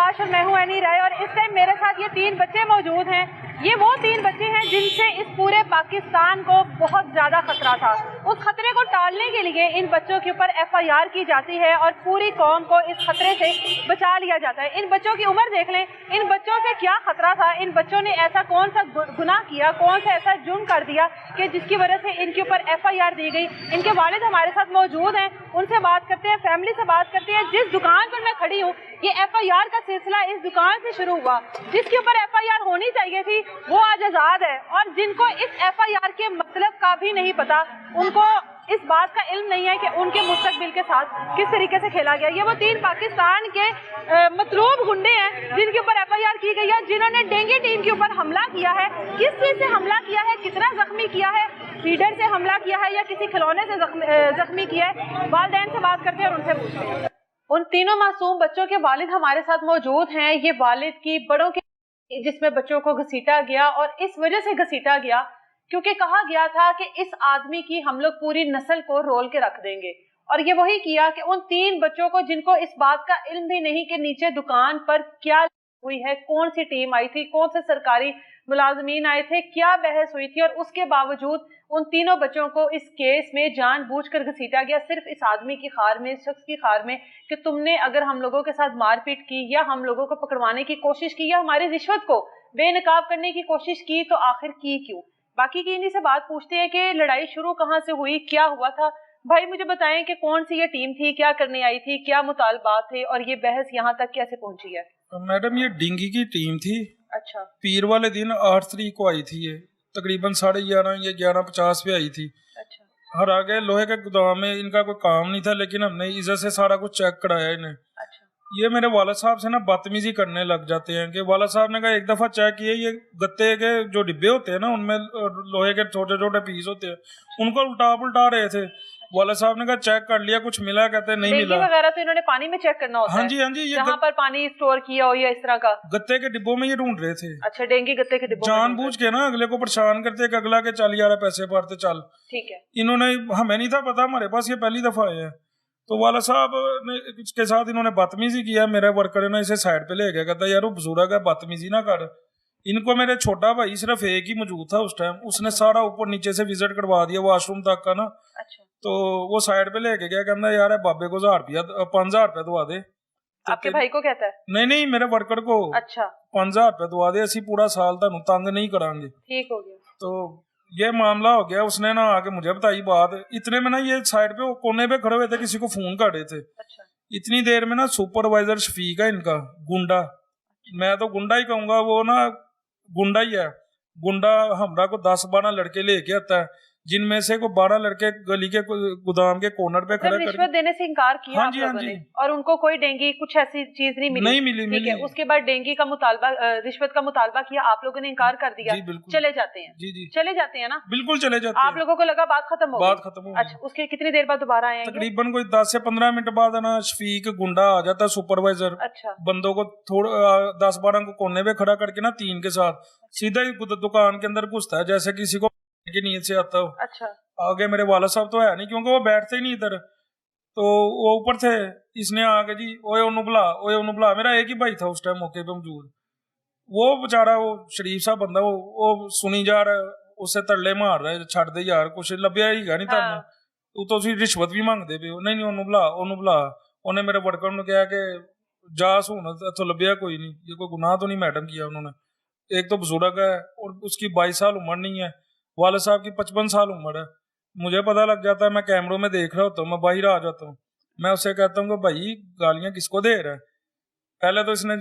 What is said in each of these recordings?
प्रकाश और मैं हूं एनी राय और इस टाइम मेरे साथ ये 3 बच्चे मौजूद हैं। ये वो 3 बच्चे हैं जिनसे इस पूरे पाकिस्तान को बहुत ज़्यादा खतरा था। उस खतरे को टालने के लिए इन बच्चों के ऊपर FIR की जाती है और पूरी कौम को इस खतरे से बचा लिया जाता है। इन बच्चों की उम्र देख लें, इन बच्चों से क्या खतरा था, इन बच्चों ने ऐसा कौन सा गुनाह किया, कौन सा ऐसा जुर्म कर दिया कि जिसकी वजह से इनके ऊपर FIR दी गई। इनके वालिद हमारे साथ मौजूद हैं, उनसे बात करते हैं, फैमिली से बात करते हैं। जिस दुकान पर मैं खड़ी हूँ, ये FIR का सिलसिला इस दुकान से शुरू हुआ। जिसके ऊपर FIR होनी चाहिए थी वो आज आजाद है और जिनको इस FIR के मतलब का भी नहीं पता, उनको इस बात का इल्म नहीं है कि उनके मुस्तकबिल के साथ किस तरीके से खेला गया। ये वो 3 पाकिस्तान के मतलूब गुंडे हैं जिनके ऊपर FIR की गई है, जिन्होंने डेंगू टीम के ऊपर हमला किया है। किस चीज से हमला किया है, कितना जख्मी किया है, फीडर से हमला किया है या किसी खिलौने से जख्मी किया है। वालिदैन से बात करते हैं और उनसे पूछते हैं। उन तीनों मासूम बच्चों के वालिद हमारे साथ मौजूद हैं। ये वालिद की बड़ों के जिसमें बच्चों को घसीटा गया और इस वजह से घसीटा गया क्योंकि कहा गया था कि इस आदमी की हम लोग पूरी नस्ल को रोल के रख देंगे। और ये वही किया कि उन 3 बच्चों को जिनको इस बात का इल्म भी नहीं कि नीचे दुकान पर क्या हुई है, कौन सी टीम आई थी, कौन से सरकारी मुलाजमीन आए थे, क्या बहस हुई थी, और उसके बावजूद उन तीनों बच्चों को इस केस में जानबूझकर घसीटा गया सिर्फ इस आदमी की खार में, इस शख्स की खार में कि तुमने अगर हम लोगों के साथ मारपीट की या हम लोगों को पकड़वाने की कोशिश की या हमारी रिश्वत को बेनकाब करने की कोशिश की तो आखिर की क्यों। बाकी की इन्हीं से बात पूछते हैं कि लड़ाई शुरू कहाँ से हुई, क्या हुआ था। भाई मुझे बताएं कि कौन सी ये टीम थी, क्या करने आई थी, क्या मुतालबात थे और ये बहस यहाँ तक कैसे पहुंची है। मैडम ये डिंगी की टीम थी। अच्छा। पीर वाले दिन 8 तारीख को आई थी। ये तकरीबन 11:30 या 11:50 पे आई थी। अच्छा। हर आगे लोहे के गोदाम में इनका कोई काम नहीं था, लेकिन हमने इज्जत से सारा कुछ चेक कराया इन्हें। अच्छा। ये मेरे वाला साहब से ना बदतमीजी करने लग जाते हैं कि वाला साहब ने कहा एक दफा चेक किए, ये गत्ते के जो डिब्बे होते हैं ना उनमें लोहे के छोटे छोटे पीस होते हैं, उनको उल्टा पुल्टा रहे थे। वाला साहब ने कहा चेक कर लिया, कुछ मिला, कहते नहीं मिला। वगैरह तो इन्होंने पानी में चेक करना होता है। हाँ जी हाँ जी, ये जहाँ पर पानी स्टोर किया हो या इस तरह का गत्ते के डिब्बों में ये ढूंढ रहे थे। अच्छा, डेंगी गत्ते के डिब्बों में जानबूझ के ना अगले को परेशान करते कि अगला के चल यार पैसे भरते चल। ठीक है। इन्होंने, हमें नहीं था पता, हमारे पास ये पहली दफा आए हैं। तो वाला साहब ने के साथ इन्होंने बदतमीजी किया। मेरे वर्कर ने इसे साइड पे ले गया, कहता यार वो बुजुर्ग है, बदतमीजी ना कर। इनको मेरे छोटा भाई सिर्फ एक ही मौजूद था उस टाइम, उसने सारा ऊपर नीचे से विजिट करवा दिया वॉशरूम तक का ना। अच्छा। तो वो साइड पे लेके गया, कहता यार बाबे को 5,000 रुपया दवा दे। तो आपके भाई को कहता है? नहीं नहीं, मेरे वर्कर को। अच्छा। 5,000 रुपया दवा दे, असी पूरा साल तुहानू तंग नहीं करांगे। ठीक हो गया। तो ये मामला हो गया। उसने ना आके मुझे बताई बात। इतने में ना ये साइड पे कोने पे खड़े हुए थे, किसी को फोन कर रहे थे। अच्छा। इतनी देर में ना सुपरवाइजर शफीक है इनका, गुंडा, मैं तो गुंडा ही कहूंगा, वो ना गुंडा ही है। गुंडा हमरा को 10-12 लड़के लेके आता है, जिनमें से को 12 लड़के गली के गोदाम के कॉर्नर पे खड़े करके रिश्वत देने से इनकार किया। हाँ जी, हाँ जी। और उनको कोई डेंगी कुछ ऐसी चीज नहीं मिली। नहीं मिली। ठीक है। उसके बाद डेंगी का मुतालबा, रिश्वत का मुतालबा किया, आप लोगों ने इनकार कर दिया। जी बिल्कुल। चले जाते हैं। जी चले जाते हैं ना? बिल्कुल चले जाते हैं। आप लोगों को लगा बात खत्म हो गई? बात खत्म हो गई। अच्छा, उसके कितनी देर बाद दोबारा आए? तकरीबन कोई 10 से 15 मिनट बाद ना शफीक गुंडा आ जाता, सुपरवाइजर। अच्छा। बंदों को थोड़ा 10-12 को कोने पे खड़ा करके ना 3 के साथ सीधा ही दुकान के अंदर घुसता है, जैसे किसी को की नीयत से आता हो। अच्छा। आगे मेरे वाला साहब तो है नहीं, क्योंकि वो बैठते ही नहीं इधर, तो वो ऊपर थे। इसने आके जी ओए ओनू बुला। मेरा एक ही भाई था उस टाइम मौके पे मौजूद। वो बेचारा, वो शरीफ सा बंदा, वो सुनी जा रहा है, उससे तरले मार रहा है, छड़ दे यार, कुछ लभ्या ही नहीं हाँ। तू तो उसी रिश्वत भी मांगते पे हो। नहीं ओनू बुला। उन्हें मेरे वर्कर ने कहा कि जा सुन, तो लभ्या कोई नहीं, ये कोई गुनाह तो नहीं मैडम किया उन्होंने। एक तो बुजुर्ग है और उसकी 22 साल उम्र नहीं है, वाले साहब की 55 साल उम्र है। मुझे पता लग जाता है, मैं कैमरों में देख रहा होता हूँ, मैं बाहर आ जाता हूँ। मैं उससे कहता हूँ कि भाई गालियां किसको दे रहा है। पहले तो इसने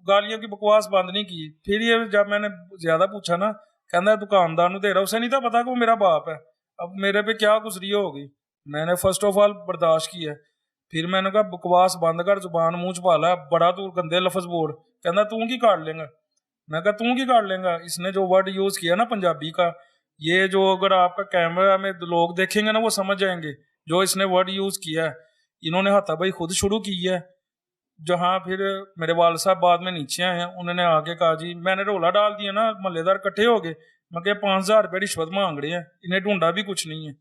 गालियों की बकवास बंद नहीं की, फिर ये जब मैंने ज्यादा पूछा ना, कहता दुकानदार को दे रहा। उसे नहीं था पता कि वो मेरा बाप है। अब मेरे पे क्या गुजरी होगी। मैंने फर्स्ट ऑफ ऑल बर्दाश्त किया, फिर मैंने कहा बकवास बंद कर, जुबान मुंह छुपा ला, बड़ा तू गंदे लफ्ज बोल। कहता तू की काट लेगा। मैं कहा तू की काट लेगा। इसने जो वर्ड यूज किया ना पंजाबी का, ये जो अगर आपका कैमरा में लोग देखेंगे ना वो समझ जाएंगे जो इसने वर्ड यूज किया है। इन्होंने हाथापाई खुद शुरू की है। जहाँ फिर मेरे वाल साहब बाद में नीचे आए हैं, उन्होंने आके कहा जी, मैंने रोला डाल दिया ना, महल्लेदार इकट्ठे हो गए। मैं क्या 5,000 रुपये रिश्वत मांग रहे हैं, इन्हें ढूंढा भी कुछ नहीं है।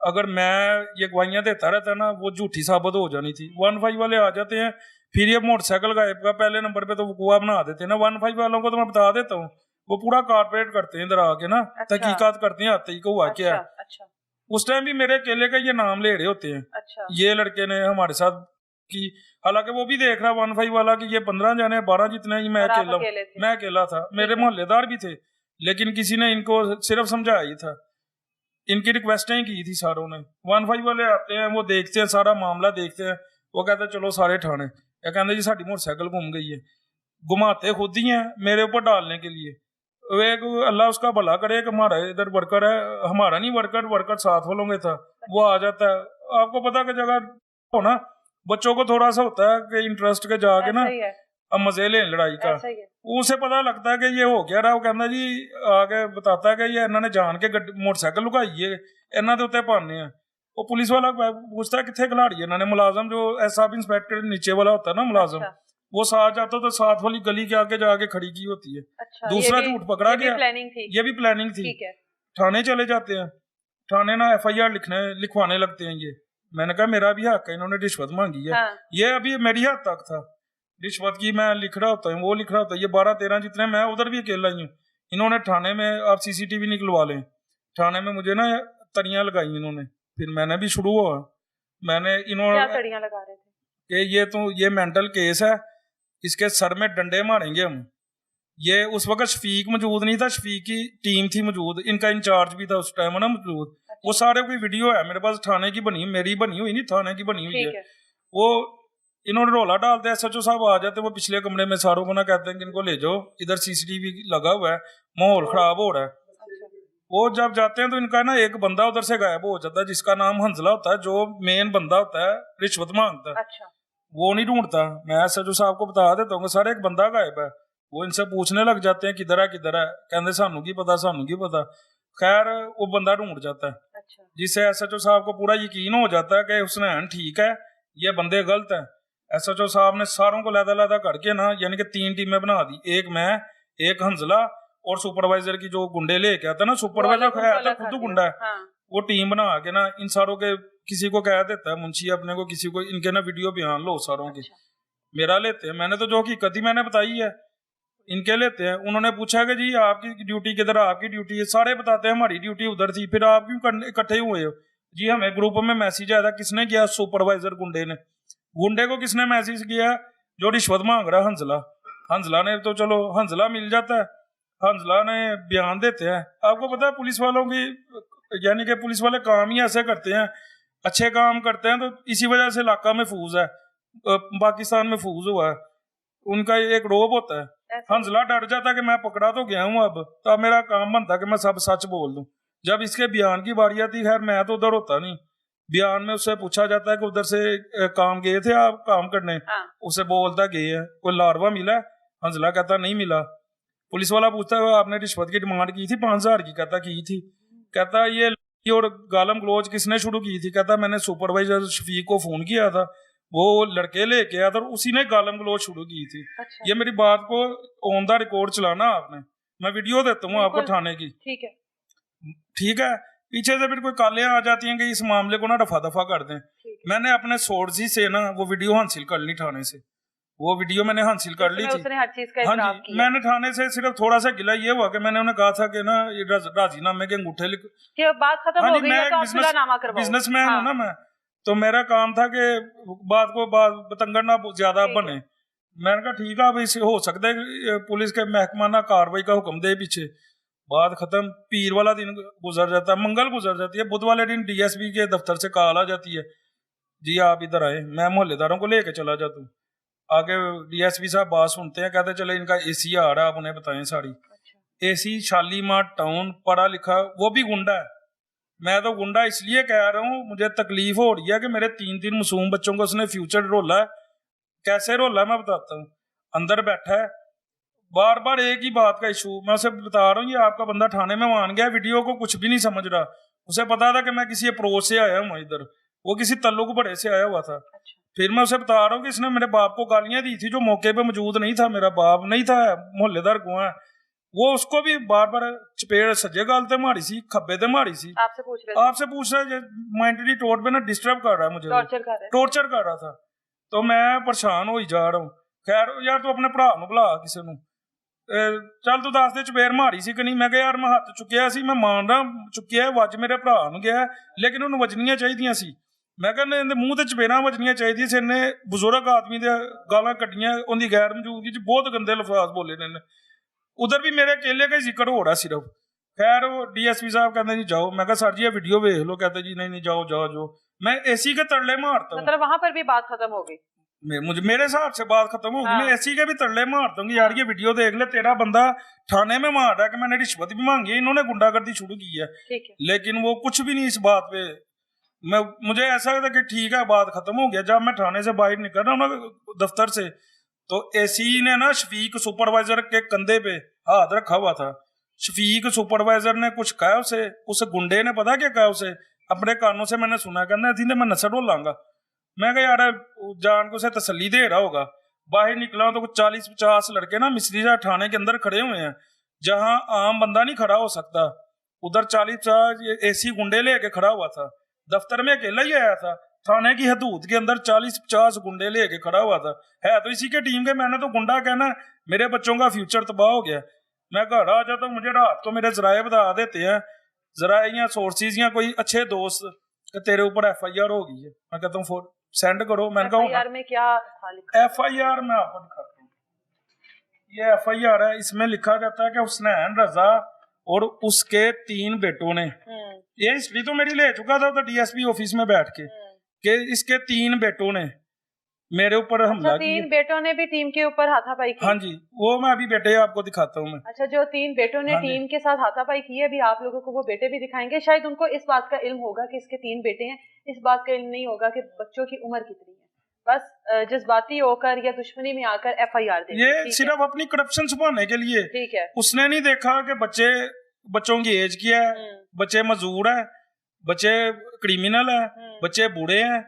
अगर मैं ये गवाहियां देता रहता ना, वो झूठी साबित हो जानी थी। 1-5 वाले आ जाते हैं, फिर ये मोटरसाइकिल गायब का पहले नंबर पे तो वकूआ बना देते हैं ना। 15 वालों को तो मैं बता देता हूँ, वो पूरा कारपोरेट करते हैं इधर आके ना, अच्छा। तहकीकात करते हैं आते ही को हुआ क्या है। अच्छा। उस टाइम भी मेरे अकेले का ये नाम ले रहे होते हैं। अच्छा। ये लड़के ने हमारे साथ की, हालांकि वो भी देख रहा 15 वाला कि ये 15 जाने 12 जितने ही मैं अकेला था, मेरे मोहल्लेदार भी थे, लेकिन किसी ने इनको सिर्फ समझाया ही था, इनकी रिक्वेस्टें की थी सारों ने। 15 वाले आते हैं, वो देखते हैं सारा मामला देखते हैं, वो कहते हैं चलो सारे ठाणे, या कहते जी साड़ी मोटरसाइकिल घूम गई है, घुमाते खुद ही हैं मेरे ऊपर डालने के लिए। एक अल्लाह उसका भला करे कि हमारा इधर वर्कर है, हमारा नहीं वर्कर साथ वालों के था, वो आ जाता है। आपको पता कि जगह हो ना, बच्चों को थोड़ा सा होता है कि इंटरेस्ट के जाके ना अब मजे ले लड़ाई का, उसे पता लगता है कि ये हो क्या रहा, वो कहता जी आगे बताता है कि ये इन्होंने जान के मोटरसाइकिल लुकाई है, इन्हों के उत्ते पाने हैं। वो पुलिस वाला पूछता है कितने खिलाड़ी इन्होंने, मुलाजम जो सब इंस्पेक्टर नीचे वाला होता है ना मुलाजम, वो साथ जाता तो साथ वाली गली के आगे जाके खड़ी की होती है। अच्छा, दूसरा झूठ पकड़ा गया, ये भी प्लानिंग थी। थाने चले जाते हैं, थाने ना FIR लिखवाने लगते हैं। ये मैंने कहा मेरा भी हक है, इन्होंने रिश्वत मांगी है। ये अभी मेरी हद तक था रिश्वत की, मैं लिख रहा होता हूँ, वो लिख रहा होता है, ये 12-13 जितने, मैं उधर भी अकेला ही हूँ। इन्होंने थाने में आप CCTV निकलवा लें, थाने में मुझे ना तरियां लगाई इन्होंने, फिर मैंने भी शुरू हुआ, मैंने इन्होंने क्या तरियां लगा रहे थे कि ये तो ये मेंटल केस है, इसके सर में डंडे मारेंगे हम। ये उस वक्त शफीक मौजूद नहीं था, शफीक की टीम थी मौजूद, इनका इंचार्ज भी था उस टाइम ना मौजूद। वो सारे कोई वीडियो है मेरे पास, थाने की बनी, मेरी बनी हुई नहीं, थाने की बनी हुई है। वो इन्होंने रोला डालते हैं, SHO साहब आ जाते हैं, वो पिछले कमरे में सारों को ना कहते हैं कि इनको ले जाओ, इधर CCTV लगा हुआ है, माहौल खराब हो रहा है। वो जब जाते हैं तो इनका ना एक बंदा उधर से गायब हो जाता है, जिसका नाम हंजला होता है, जो मेन बंदा होता है रिश्वत मांगता है। अच्छा। वो नहीं ढूंढता, मैं SHO साहब को बता देता हूँ सर एक बंदा गायब है। वो इनसे पूछने लग जाते हैं किधर है, कहते सानू की पता, सानू की पता। खैर वो बंदा ढूंढ जाता है। अच्छा। जिससे SHO साहब को पूरा यकीन हो जाता है कि हुसनैन ठीक है, ये बंदे गलत है। SHO साहब ने सारों को लैदा करके ना, यानी कि 3 टीमें बना दी, एक मैं, एक हंजला और सुपरवाइजर की जो गुंडे लेके आता है ना, सुपरवाइजर है तो खुद गुंडा है। हाँ। वो टीम बना के ना इन सारों के, किसी को कह देता है मुंशी अपने को, किसी को इनके ना वीडियो बयान लो सारों की। मेरा लेते हैं, मैंने तो जो हकीकत ही मैंने बताई है, इनके लेते हैं। उन्होंने पूछा कि जी आपकी ड्यूटी किधर, आपकी ड्यूटी है, सारे बताते हैं हमारी ड्यूटी उधर थी, फिर आप क्यों इकट्ठे हुए हो? जी हमें ग्रुप में मैसेज आया था, किसने किया? सुपरवाइजर गुंडे ने। गुंडे को किसने मैसेज किया? जो रिश्वत मांग रहा हंजला ने, तो चलो हंजला मिल जाता है, हंजला ने बयान देते हैं। आपको पता है पुलिस वालों की, यानी कि पुलिस वाले काम ही ऐसे करते हैं, अच्छे काम करते हैं, तो इसी वजह से इलाका महफूज है, पाकिस्तान महफूज हुआ है। उनका एक रोब होता है, हंजला डर जाता है कि मैं पकड़ा तो गया हूँ, अब तो मेरा काम बनता कि मैं सब सच बोल दूं। जब इसके बयान की बारी आती, खैर मैं तो उधर होता नहीं, बयान में उससे पूछा जाता है कि उधर से काम गए थे आप काम करने? हाँ। उसे बोलता गए हैं। कोई लारवा मिला? हंजला कहता नहीं मिला। पुलिस वाला पूछता है आपने रिश्वत की डिमांड की थी 5,000 की? कहता की थी। कहता ये और गालम गलोच किसने शुरू की थी? कहता मैंने सुपरवाइजर शफीक को फोन किया था, वो लड़के लेके आया था, उसी ने गालम गलोच शुरू की थी। अच्छा। ये मेरी बात को ऑन द रिकॉर्ड चलाना आपने, मैं वीडियो देता हूँ आपको थाने की। ठीक है। पीछे से फिर कोई कालियां आ जाती हैं कि इस मामले को ना रफा दफा कर दें। मैंने अपने सोर्स ही से ना वो वीडियो हासिल कर ली थाने से, वो वीडियो मैंने हासिल कर ली थी। हर चीज का हाँ जी, मैंने थाने से सिर्फ थोड़ा सा गिला ये हुआ कि मैंने उन्हें कहा था कि ना ये राजीनामे के अंगूठे लिख, बात खत्म हो गई है, तो आप सुलहनामा करवाओ। बिजनेसमैन हूँ ना मैं, तो मेरा काम था कि बात को बतंगड़ ना ज्यादा बने। मैंने कहा ठीक है, अब इसे हो सकता है पुलिस के महकमाना कार्रवाई का हुक्म दे पीछे। बात खत्म। पीर वाला दिन गुजर जाता है, मंगल गुजर जाती है, बुध वाले दिन DSP के दफ्तर से कॉल आ जाती है, जी आप इधर आए। मैं मोहल्लेदारों को लेके चला जाता हूँ। आगे DSP साहब बात सुनते हैं, कहते चले इनका AC आ रहा है, आप उन्हें बताएं सारी। AC शालीमार टाउन, पढ़ा लिखा, वो भी गुंडा है। मैं तो गुंडा इसलिए कह रहा हूँ, मुझे तकलीफ हो रही है कि मेरे 3 मासूम बच्चों को उसने फ्यूचर रोला है। कैसे रोला मैं बताता हूँ। अंदर बैठा है, बार बार एक ही बात का इशू, मैं उसे बता रहा हूँ, ये आपका बंदा थाने में मान गया, वीडियो को कुछ भी नहीं समझ रहा। उसे पता था कि मैं किसी अप्रोच से आया हूँ इधर, वो किसी तल्लुक बड़े से आया हुआ था। फिर मैं उसे बता रहा हूँ कि इसने मेरे बाप को गालियां दी थी, जो मौके पे मौजूद नहीं था, मेरा बाप नहीं था, मोहल्लेदार को है वो, उसको भी बार बार चपेड़ सज्जे गालते मारी सी, खब्बे ते मारी सी। आपसे पूछ रहे माइंडली तौर पे ना डिस्टर्ब कर रहा है मुझे, टॉर्चर कर रहा था। तो मैं परेशान हो ही जा रहा हूँ। खैर यार तू अपने भरा ਨੂੰ ਬੁਲਾ ਕਿਸੇ ਨੂੰ, ਚੱਲ ਤੂੰ ਦੱਸ ਦੇ ਚਪੇੜ ਮਾਰੀ ਸੀ ਕਿ ਨਹੀਂ। ਮੈਂ ਕਿਹਾ ਯਾਰ ਮੈਂ ਹੱਥ ਚੁੱਕਿਆ ਸੀ, ਮੈਂ ਮਾਰਨਾ ਚੁੱਕਿਆ, ਵੱਜ ਮੇਰੇ ਭਰਾ ਨੂੰ ਗਿਆ, ਲੇਕਿਨ ਉਹਨੂੰ ਵੱਜਣੀਆਂ ਚਾਹੀਦੀਆਂ ਸੀ। ਮੈਂ ਕਹਿੰਦਾ ਇਹਦੇ ਮੂੰਹ ਤੇ ਚਪੇੜਾਂ ਵੱਜਣੀਆਂ ਚਾਹੀਦੀਆਂ ਸੀ। ਇਹਨੇ ਬਜ਼ੁਰਗ ਆਦਮੀ ਦੇ ਗਾਲਾਂ ਕੱਢੀਆਂ, ਉਹਦੀ ਗੈਰ ਮੌਜੂਦਗੀ 'ਚ ਬਹੁਤ ਗੰਦੇ ਲਫ਼ਜ਼ਾਜ਼ ਬੋਲੇ ਨੇ ਇਹਨੇ। ਉਧਰ ਵੀ ਮੇਰੇ ਅਕੇਲੇ का जिक्र हो रहा सिर्फ। खैर वो DSP साहब कहते जी जाओ। मैं कहा सर जी ये वीडियो देख लो। कहते जी नहीं नहीं जाओ जाओ जाओ। मैं एसी के तरले मारता हूँ। मतलब वहां पर भी बात खत्म हो गई। मेरे हिसाब से बात खत्म होगी। हाँ। मैं एसी के भी तरले मारता हूँ यार ये वीडियो देख ले, तेरा बंदा थाने में मार रहा है कि मैंने रिश्वत भी मांगी है, इन्होंने गुंडागर्दी शुरू की है। ठीक है। लेकिन वो कुछ भी नहीं इस बात पे। मुझे ऐसा था कि ठीक है बात खत्म हो गया। जब मैं थाने से बाहर निकल रहा हूँ दफ्तर से, तो एसी ने ना शफीक सुपरवाइजर के कंधे पे हाथ रखा हुआ था। शफीक सुपरवाइजर ने कुछ कहा उसे, उस गुंडे ने पता क्या कहा उसे, अपने कानों से मैंने सुना, कहना थी मैं नशा डोलांगा। मैं कहा यार जान को उसे तसल्ली दे रहा होगा। बाहर निकला तो कुछ 40-50 लड़के ना मिस्री थाने के अंदर खड़े हुए हैं, जहां आम बंदा नहीं खड़ा हो सकता। उधर 40-50 एसी गुंडे लेके खड़ा हुआ था। दफ्तर में अकेला ही आया था, थाने की हदूद के अंदर 40-50 गुंडे लेके खड़ा हुआ था। है तो इसी के टीम के। मैंने तो गुंडा कहना, मेरे बच्चों का फ्यूचर तबाह हो गया। मैं घर आ जाता हूँ, मुझे रात को मेरे जराए बता देते हैं, जराए या सोर्सेज या कोई अच्छे दोस्त कि तेरे ऊपर FIR हो गई है। मैं कहता हूँ सेंड करो। मैंने कहा FIR में क्या था लिखा? FIR मैं आपको दिखाता हूँ। ये FIR है, इसमें लिखा जाता है कि हुसनैन रजा और उसके 3 बेटों ने, ये हिस्ट्री तो मेरी ले चुका था तो DSP ऑफिस में बैठ के, कि इसके 3 बेटों ने मेरे ऊपर हमला किया। 3 बेटों ने भी टीम के ऊपर हाथापाई की? हाँ जी, वो मैं अभी बेटे आपको दिखाता हूँ मैं। अच्छा, जो 3 बेटों ने टीम के साथ हाथापाई की है, अभी आप लोगों को वो बेटे भी दिखाएंगे। शायद उनको इस बात का इल्म होगा कि इसके 3 बेटे हैं, इस बात का इल्म नहीं होगा कि बच्चों की उम्र कितनी है। बस जज्बाती होकर या दुश्मनी में आकर FIR दे। ये सिर्फ अपनी करप्शन छुपाने के लिए। ठीक है। उसने नहीं देखा कि बच्चों की एज क्या है, बच्चे मजदूर है, बच्चे क्रिमिनल है, बच्चे बूढ़े हैं।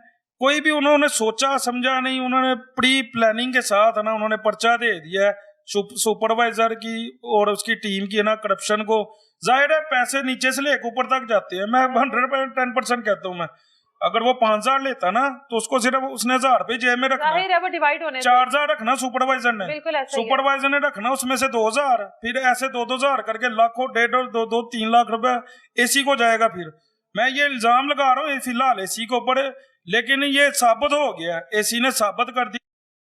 कोई भी उन्होंने सोचा समझा नहीं। उन्होंने प्री प्लानिंग के साथ ना उन्होंने पर्चा दे दिया है सुपरवाइजर की और उसकी टीम की ना करप्शन को। जाहिर है पैसे नीचे से लेकर ऊपर तक जाते हैं। मैं 110% कहता हूँ। मैं अगर वो 5,000 लेता ना तो उसको सिर्फ उसने 1,000 रुपये जेब में रखना, जाहिर है वो डिवाइड होने 4,000 रखना सुपरवाइजर ने। बिल्कुल ऐसा ही है। सुपरवाइजर ने रखना उसमें से 2,000, फिर ऐसे 2-2,000 करके लाखों 1.5 2-2 3 लाख रुपए एसी को जाएगा। फिर मैं ये इल्जाम लगा रहा हूँ फिलहाल एसी के ऊपर, लेकिन ये साबित हो गया। एसी ने साबित कर दिया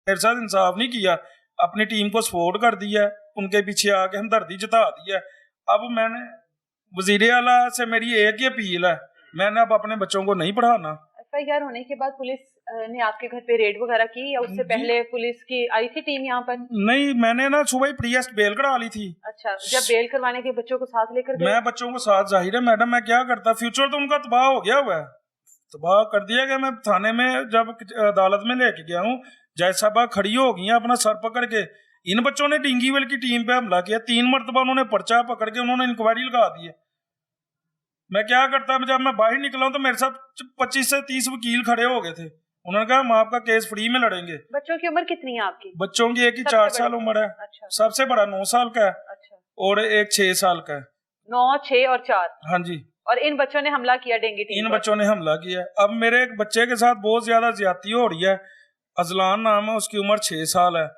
मेरे साथ इंसाफ नहीं किया, अपनी टीम को सपोर्ट कर दिया, उनके पीछे आके हमदर्दी जता दी है। अब मैंने वजीर आला से मेरी एक ही अपील है, मैंने अब अपने बच्चों को नहीं पढ़ाना। FIR होने के बाद पुलिस ने आपके घर पे रेड वगैरह की या उससे पहले पुलिस की आई थी टीम यहाँ पर? नहीं, मैंने ना सुबह ही प्री-टेस्ट बेल करा ली थी। अच्छा, जब बेल करवाने के बच्चों को साथ लेकर गए? मैं बच्चों को साथ, जाहिर है मैडम मैं क्या करता, फ्यूचर तो उनका तबाह हो गया हुआ है, तबाह कर दिया गया। मैं थाने में जब अदालत में लेके गया हूँ, जज साहबा खड़ी हो गई अपना सर पकड़ के। इन बच्चों ने डिंगीवेल की टीम पे हमला किया, 3 मरतबा उन्होंने पर्चा पकड़ के उन्होंने इंक्वायरी लगा दी है। मैं क्या करता, जब मैं बाहर निकला हूं तो मेरे साथ 25 से 30 वकील खड़े हो गए थे। उन्होंने कहा हम आपका केस फ्री में लड़ेंगे। बच्चों की उम्र कितनी है आपकी? बच्चों की एक ही 4 साल उम्र है। अच्छा। सबसे बड़ा 9 साल का है। अच्छा। और एक 6 साल का है। 9, 6 और 4। हाँ जी। और इन बच्चों ने हमला किया डेंगू टीम? इन बच्चों ने हमला किया। अब मेरे एक बच्चे के साथ बहुत ज्यादा ज्यादती हो रही है, अजलान नाम है, उसकी उम्र 6 साल है।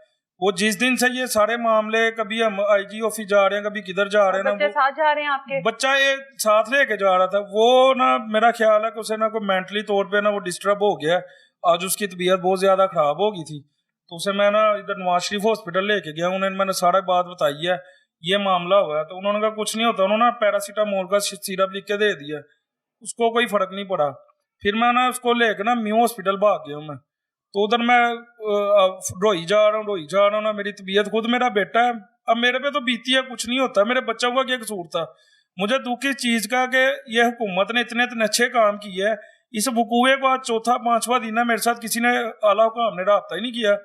वो जिस दिन से ये सारे मामले, कभी हम IG ऑफिस जा रहे हैं, कभी किधर जा रहे हैं ना, बच्चे साथ जा रहे हैं आपके? बच्चा ये साथ लेके जा रहा था। वो ना मेरा ख्याल है कि उसे ना कोई मेंटली तौर पे ना वो डिस्टर्ब हो गया। आज उसकी तबीयत बहुत ज्यादा खराब हो गई थी, तो उसे मैं ना इधर नवाज शरीफ हॉस्पिटल लेके गया। उन्होंने मैंने सारा बात बताई है, ये मामला हुआ है। तो उन्होंने कहा कुछ नहीं होता। उन्होंने पैरासीटामोल का सिरप लिख के दे दिया, उसको कोई फर्क नहीं पड़ा। फिर मैं ना उसको लेकर ना म्यू हॉस्पिटल भाग गया मैं। तो उधर मैं रोई जा रहा हूँ ना, मेरी तबीयत, खुद मेरा बेटा है, अब मेरे पे तो बीती है, कुछ नहीं होता। मेरे बच्चों का क्या कसूर था? मुझे दुख इस चीज का कि ये हुकूमत ने इतने अच्छे काम किए है। इस वकूए को आज 4था-5वां दिन है, मेरे साथ किसी ने आला हुकाम ने राब्ता ही नहीं किया।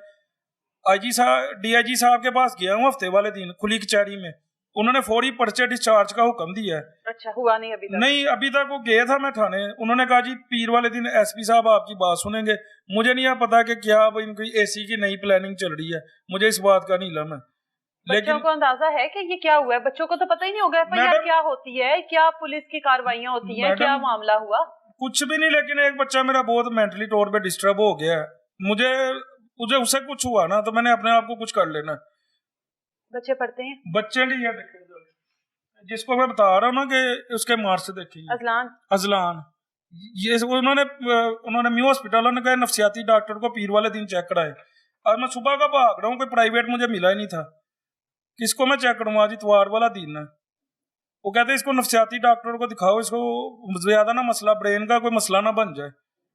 DIG साहब के पास गया हूँ हफ्ते वाले दिन खुली कचहरी में, उन्होंने फौरी पर्चे डिस्चार्ज का हुक्म दिया है। अच्छा, हुआ नहीं अभी तक? नहीं, अभी तक वो गया था मैं थाने, उन्होंने कहा जी पीर वाले दिन SP साहब आपकी बात सुनेंगे। मुझे नहीं पता कि क्या इनकी AC की नई प्लानिंग चल रही है, मुझे इस बात का नहीं इल्म है। बच्चों को अंदाजा है कि ये क्या हुआ है? बच्चों को तो पता ही नहीं होगा FIR क्या होती है, क्या पुलिस की कार्रवाइयां होती हैं, क्या मामला हुआ? कुछ भी नहीं, लेकिन एक बच्चा मेरा बहुत मेंटली तौर पे डिस्टर्ब हो गया है। मुझे मुझे उससे कुछ हुआ ना तो मैंने अपने आप को कुछ कर लेना। बच्चे पढ़ते हैं? बच्चे नहीं है देखे जिसको मैं बता रहा हूँ ना कि उसके मार्क्स देखिए। अजलान अजलान ये उन्होंने म्यू हॉस्पिटल उन्होंने कहा नफसियाती डॉक्टर को पीर वाले दिन चेक कराए। आज मैं सुबह का भाग रहा हूँ, कोई प्राइवेट मुझे मिला ही नहीं था, किसको मैं चेक करूँ? आज इतवार वाला दिन है। वो कहते हैं इसको नफसियाती डॉक्टर को दिखाओ, इसको ज्यादा ना मसला ब्रेन का कोई मसला ना बन जाए।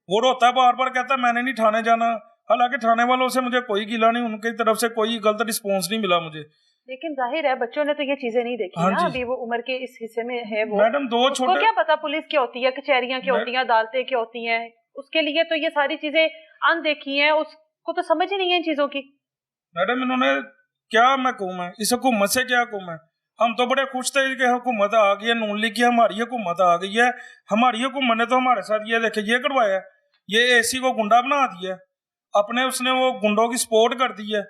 वो रोता है बार बार, कहता है मैंने नहीं थाने जाना। हालांकि थाने वालों से मुझे कोई गिला नहीं, उनकी तरफ से कोई गलत रिस्पॉन्स नहीं मिला मुझे। लेकिन जाहिर है बच्चों ने तो ये चीजें नहीं देखी हाँ ना, जी। अभी वो उम्र के इस हिस्से में है। वो मैडम दो उसको छोटे क्या पता पुलिस क्या होती है, कचहरियां क्या होती हैं, अदालतें क्या होती हैं। उसके लिए तो ये सारी चीजें अनदेखी हैं, उसको तो समझ ही नहीं है इन चीजों की। मैडम इन्होंने क्या मैं कहूँ, मैं इस हुकूमत से क्या कहूँ मैं। हम तो बड़े खुश थे कि हुकूमत आ गई है, नून लीग की हमारी हुकूमत आ गई है। हमारी हुकूमत ने तो हमारे साथ ये देखे ये करवाया, ये एसी को गुंडा बना दिया अपने, उसने वो गुंडों की सपोर्ट कर दी है,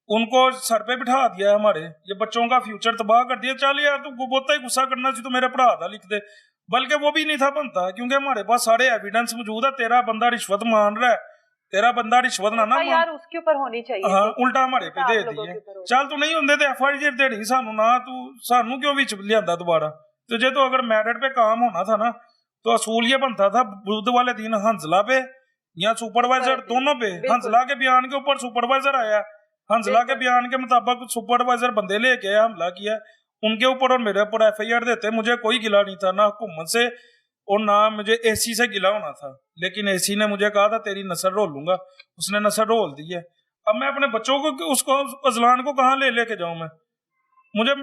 उनको सर पे बिठा दिया है हमारे, ये बच्चों का फ्यूचर तबाह कर दिया। चल यार तू बहुत ही गुस्सा करना चाहिए तो मेरे भरा था लिख दे, बल्कि वो भी नहीं था बनता क्योंकि हमारे पास सारे एविडेंस मौजूद है। तेरा बंदा रिश्वत मान रहा है, तेरा बंदा रिश्वत ना यार उसके ऊपर होनी चाहिए। हाँ उल्टा हमारे पे दे दी है। चल तू नहीं होंगे तो FIR देनी सानू ना, तू सानू क्यों विच लिया दोबारा। तुझे तो अगर मेरिट पे काम होना था ना तो असूल ये बनता था बुध वाले दिन हंसला पे या सुपरवाइजर दोनों पे। हंसला के बयान के ऊपर सुपरवाइजर आया, हंसला के बयान के मुताबिक सुपरवाइजर बंदे लेके आया, हमला किया उनके ऊपर और मेरे ऊपर FIR देते। मुझे कोई गिला नहीं था ना हुकूमत से और ना मुझे AC से गिला होना था, लेकिन AC ने मुझे कहा था तेरी नसर रोल लूंगा, उसने नसर रोल दी है। अब मैं अपने बच्चों को उसको अजलान को कहाँ ले लेके जाऊं मैं? मुझे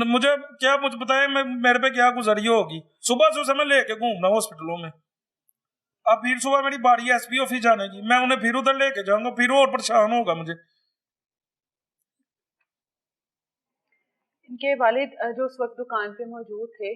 मुझे क्या मुझे बताए मेरे पे क्या गुजरी होगी। सुबह से मैं लेके घूमना हॉस्पिटलों में, अब फिर सुबह मेरी बारी SP ऑफिस जाने की, मैं उन्हें फिर उधर लेके जाऊंगा, फिर और परेशान होगा मुझे। इनके वालिद जो उस वक्त दुकान पे मौजूद थे,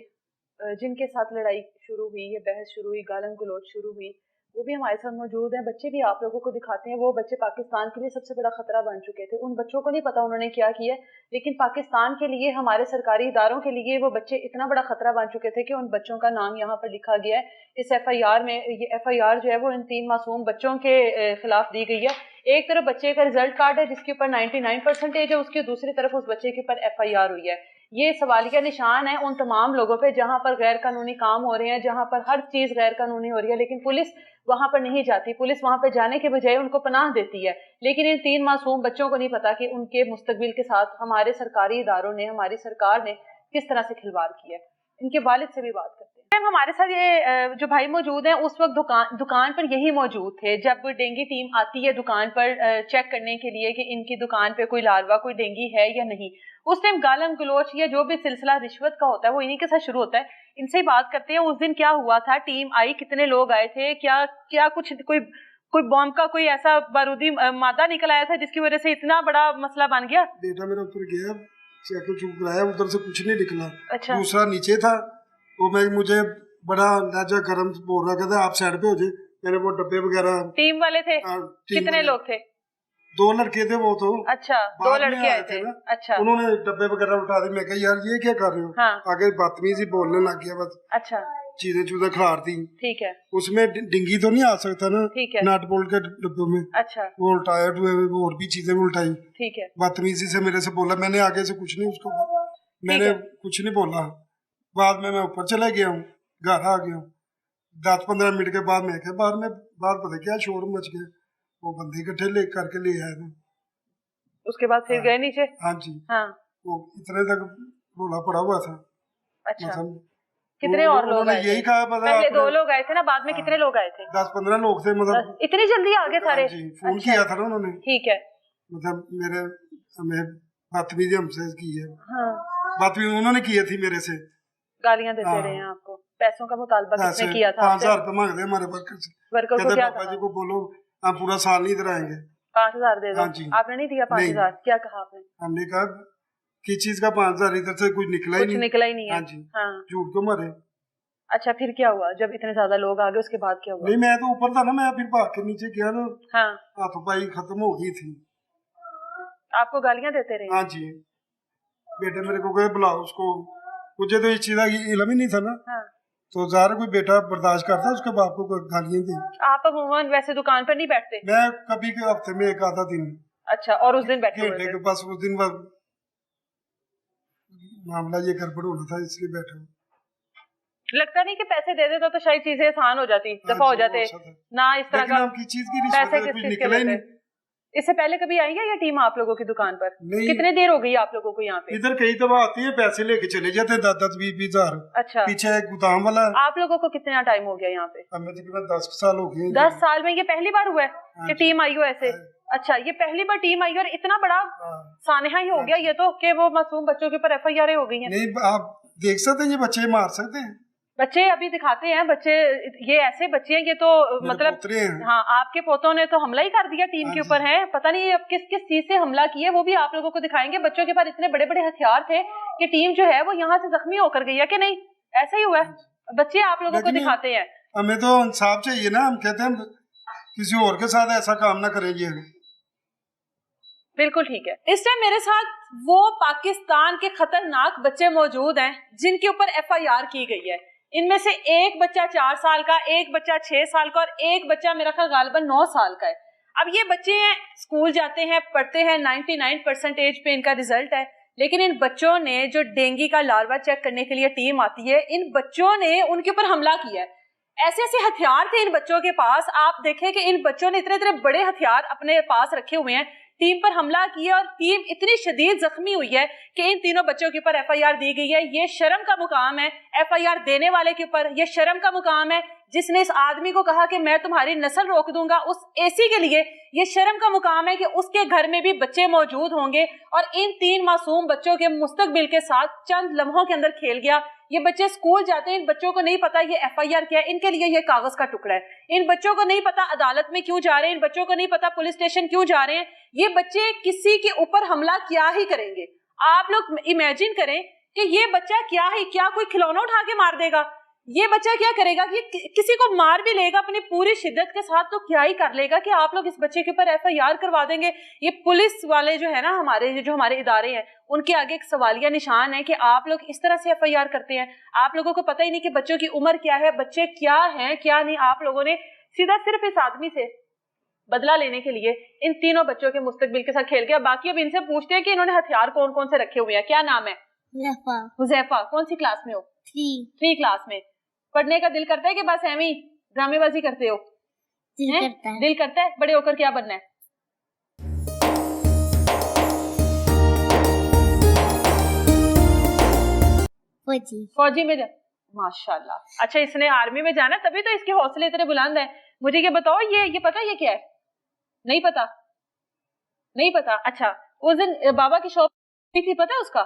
जिनके साथ लड़ाई शुरू हुई, ये बहस शुरू हुई, गालन गलौज शुरू हुई, वो भी हमारे साथ मौजूद हैं। बच्चे भी आप लोगों को दिखाते हैं। वो बच्चे पाकिस्तान के लिए सबसे बड़ा खतरा बन चुके थे। उन बच्चों को नहीं पता उन्होंने क्या किया, लेकिन पाकिस्तान के लिए, हमारे सरकारी इदारों के लिए वो बच्चे इतना बड़ा खतरा बन चुके थे कि उन बच्चों का नाम यहाँ पर लिखा गया है इस FIR में। ये FIR जो है वो इन 3 मासूम बच्चों के खिलाफ दी गई है। एक तरफ बच्चे का रिजल्ट कार्ड है जिसके ऊपर 99% है, उसकी दूसरी तरफ उस बच्चे के ऊपर FIR हुई है। ये सवालिया निशान है उन तमाम लोगों पे जहां पर गैर कानूनी काम हो रहे हैं, जहां पर हर चीज गैर कानूनी हो रही है, लेकिन पुलिस वहां पर नहीं जाती। पुलिस वहां पर जाने के बजाय उनको पनाह देती है। लेकिन इन 3 मासूम बच्चों को नहीं पता कि उनके मुस्तकबिल के साथ हमारे सरकारी इदारों ने, हमारी सरकार ने किस तरह से खिलवाड़ किया। इनके वालिद से भी बात करते हैं। हमारे साथ ये जो भाई मौजूद हैं, उस वक्त दुकान पर यही मौजूद थे जब डेंगू टीम आती है दुकान पर चेक करने के लिए कि इनकी दुकान पे कोई लार्वा, कोई डेंगू है या नहीं। उस टाइम गालम गलोच या जो भी सिलसिला रिश्वत का होता है वो इन्हीं के साथ शुरू होता है। इनसे ही बात करते हैं उस दिन क्या हुआ था, टीम आई, कितने लोग आए थे, क्या क्या कुछ कोई बॉम्ब का कोई ऐसा बारूदी मादा निकल आया था जिसकी वजह से इतना बड़ा मसला बन गया? बेटा मेरा ऊपर गया चेक चुप कराया, उधर से कुछ नहीं निकला। अच्छा। दूसरा नीचे था, वो मुझे बड़ा लहजा गर्म बोल रहा, कहता आप साइड पे हो जाए। मैंने वो डब्बे वगैरह। टीम वाले थे? कितने लोग थे? 2 लड़के थे वो तो। अच्छा, 2 लड़के आए थे। अच्छा। उन्होंने डब्बे वगैरह उठा दी। मैं कहा यार ये क्या कर रहे हो? हाँ। आगे बदतमीजी बोलने लग गया बस। अच्छा। चीजें चूजें खिलार दी। ठीक है। उसमें डिंगी तो नहीं आ सकता ना। ठीक है। नट बोल्ट के डब्बे में। अच्छा। वो उल्टाया, और भी चीजें उल्टाई। ठीक है। बदतमीजी से मेरे से बोला, मैंने आगे से कुछ नहीं उसको, मैंने कुछ नहीं बोला। बाद में मैं ऊपर चला गया हूँ, घर आ गया हूँ। 10-15 मिनट के बाद मैं क्या बाहर पता क्या शोर मच गया। वो बंदे इकट्ठे ले करके ले आए थे। उसके बाद फिर गए नीचे? हाँ जी। हाँ। वो इतने तक रोला पड़ा हुआ था। अच्छा। कितने और लोग आए? यही कहा पहले 2 लोग आए थे ना, बाद में कितने लोग आए थे? 10-15 लोग थे। मतलब इतनी जल्दी आ गए सारे? जी, फोन किया था ना उन्होंने। ठीक है। मतलब हमें बदतमीजी हमसे की है। हाँ। बदतमीजी उन्होंने की थी मेरे से। गालियां देते रहे हैं आपको? पैसों का मुतालबा किसने किया था? 5000 रुपए मांगते हमारे वर्कर को। क्या पापा जी को बोलो आप पूरा साल नहीं दिलाएंगे, 5000 दे दो। हाँ जी। आपने नहीं दिया 5000? क्या कहा आपने? हमने कहा किस चीज का 5000, इधर से कुछ निकला ही नहीं। है। हाँ जी। हाँ। झूठ क्यों मारे? अच्छा, फिर क्या हुआ जब इतने ज्यादा लोग आ गए? उसके बाद क्या हुआ? नहीं मैं तो ऊपर था ना, मैं फिर भाग के नीचे गया ना। हाँ। हाथोपाई खत्म हो गई थी। आपको गालियां देते रहे? हाँ जी। बेटे मेरे को कहे बुलाओ उसको, मुझे तो इस चीज का इल्म ही नहीं था ना। हाँ। तो ज़ाहिर कोई बेटा बर्दाश्त करता है उसके बाप को कोई गालियाँ दी। आप अमूमन वैसे दुकान पर नहीं बैठते? मैं कभी के हफ्ते में एक आधा दिन। अच्छा, और उस दिन बैठे हुए घंटे थे? के पास उस दिन बाद मामला ये गड़बड़ होना था इसलिए बैठा हूँ। लगता नहीं कि पैसे दे देता तो शायद चीजें आसान हो जाती, दफा हो जाते ना इस तरह का। की चीज की पैसे रिश्वत किस कुछ चीज के निकला ही लेते? नहीं। इससे पहले कभी आई है ये टीम आप लोगों की दुकान पर? नहीं। कितने देर हो गई आप लोगों को यहाँ पे? इधर कई दफा आती है, पैसे लेके चले जाते हैं 10-10 20-20 हजार। अच्छा, पीछे एक गोदाम वाला है। आप लोगों को कितना टाइम हो गया यहाँ पे? हमें तकरीबन 10 साल हो गए। 10 साल में ये पहली बार हुआ है हाँ कि जी। टीम आई हो ऐसे? हाँ। अच्छा, ये पहली बार टीम आई और इतना बड़ा हाँ। सानहा ही हो गया ये तो कि वो मासूम बच्चों के ऊपर FIR हो गई हैं। नहीं, आप देख सकते हैं ये बच्चे मार सकते हैं। बच्चे अभी दिखाते हैं, बच्चे ये ऐसे बच्चे हैं, ये तो मेरे मतलब पोतरे हैं। हाँ, आपके पोतों ने तो हमला ही कर दिया टीम हाँ के जी। ऊपर है। पता नहीं अब किस किस चीज से हमला किए वो भी आप लोगों को दिखाएंगे। बच्चों के पास इतने बड़े बड़े हथियार थे कि टीम जो है वो यहाँ से जख्मी होकर गई है कि नहीं? ऐसा ही हुआ है, बच्चे आप लोगों को लेकिन दिखाते हैं। हमें तो इंसाफ चाहिए ना, हम कहते हैं किसी और के साथ ऐसा काम ना करेंगे। बिल्कुल ठीक है। इस टाइम मेरे साथ वो पाकिस्तान के खतरनाक बच्चे मौजूद हैं जिनके ऊपर FIR की गई है। इनमें से एक बच्चा 4 साल का, एक बच्चा 6 साल का और एक बच्चा मेरा ख्याल गालिबन 9 साल का है। अब ये बच्चे हैं, स्कूल जाते हैं, पढ़ते हैं, 99% पे इनका रिजल्ट है। लेकिन इन बच्चों ने जो डेंगू का लार्वा चेक करने के लिए टीम आती है, इन बच्चों ने उनके ऊपर हमला किया है। ऐसे ऐसे हथियार थे इन बच्चों के पास। आप देखें कि इन बच्चों ने इतने इतने बड़े हथियार अपने पास रखे हुए हैं, टीम पर हमला किया और टीम इतनी शदीद जख्मी हुई है कि इन तीनों बच्चों के ऊपर FIR दी गई है। ये शर्म का मुकाम है FIR देने वाले के ऊपर, ये शर्म का मुकाम है जिसने इस आदमी को कहा कि मैं तुम्हारी नस्ल रोक दूंगा, उस AC के लिए ये शर्म का मुकाम है कि उसके घर में भी बच्चे मौजूद होंगे और इन 3 मासूम बच्चों के मुस्तकबिल के साथ चंद लम्हों के अंदर खेल गया। ये बच्चे स्कूल जाते हैं, इन बच्चों को नहीं पता ये FIR क्या है, इनके लिए ये कागज का टुकड़ा है। इन बच्चों को नहीं पता अदालत में क्यों जा रहे हैं, इन बच्चों को नहीं पता पुलिस स्टेशन क्यों जा रहे हैं। ये बच्चे किसी के ऊपर हमला क्या ही करेंगे। आप लोग इमेजिन करें कि ये बच्चा क्या कोई खिलौना उठा के मार देगा? ये बच्चा क्या करेगा कि किसी को मार भी लेगा अपनी पूरी शिद्दत के साथ, तो क्या ही कर लेगा कि आप लोग इस बच्चे के ऊपर FIR करवा देंगे। ये पुलिस वाले जो है ना, हमारे इदारे हैं, उनके आगे एक सवालिया निशान है कि आप लोग इस तरह से FIR करते हैं। आप लोगों को पता ही नहीं कि बच्चों की उम्र क्या है, बच्चे क्या हैं क्या नहीं। आप लोगों ने सीधा सिर्फ इस आदमी से बदला लेने के लिए इन तीनों बच्चों के मुस्तकबिल के साथ खेल गया। बाकी अब इनसे पूछते हैं कि इन्होंने हथियार कौन कौन से रखे हुए हैं। क्या नाम है? हुजैफा। कौन सी क्लास में हो? 3 क्लास में। पढ़ने का दिल करता है कि बस ऐਵੇਂ ही ड्रामेबाजी करते हो? दिल करता है। बड़े होकर क्या बनना है? फौजी में माशाल्लाह। अच्छा, इसने आर्मी में जाना, तभी तो इसके हौसले इतने बुलंद हैं। मुझे ये बताओ, ये पता ये क्या है? नहीं पता? नहीं पता। अच्छा, उस दिन बाबा की शॉप थी, पता उसका?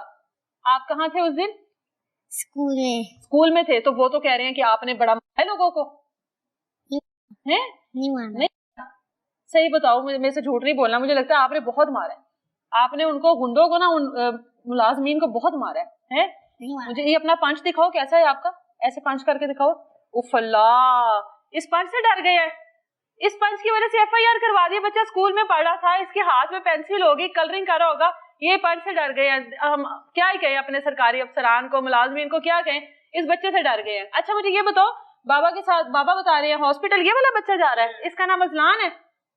आप कहाँ थे उस दिन? स्कूल में थे। तो वो तो कह रहे हैं कि आपने बड़ा मारा है लोगों को, हैं? नहीं। सही बताओ, मेरे से झूठ नहीं बोलना। मुझे लगता है आपने बहुत मारा है। आपने उनको गुंडों को ना, उन मुलाजमीन को बहुत मारा है? मुझे ये अपना पंच दिखाओ, कैसा है आपका? ऐसे पंच करके दिखाओ। उफ अल्लाह, इस पंच से डर गया है। इस पंच की वजह से FIR करवा दिया। बच्चा स्कूल में पढ़ रहा था, इसके हाथ में पेंसिल होगी, कलरिंग कर रहा होगा, ये पंच से डर गए हैं। हम क्या ही कहें अपने सरकारी अफसरान को, मुलाजमीन को, क्या कहें, इस बच्चे से डर गए हैं। अच्छा, मुझे ये बताओ, बाबा के साथ, बाबा बता रहे हैं हॉस्पिटल ये वाला बच्चा जा रहा है, इसका नाम अजलान है।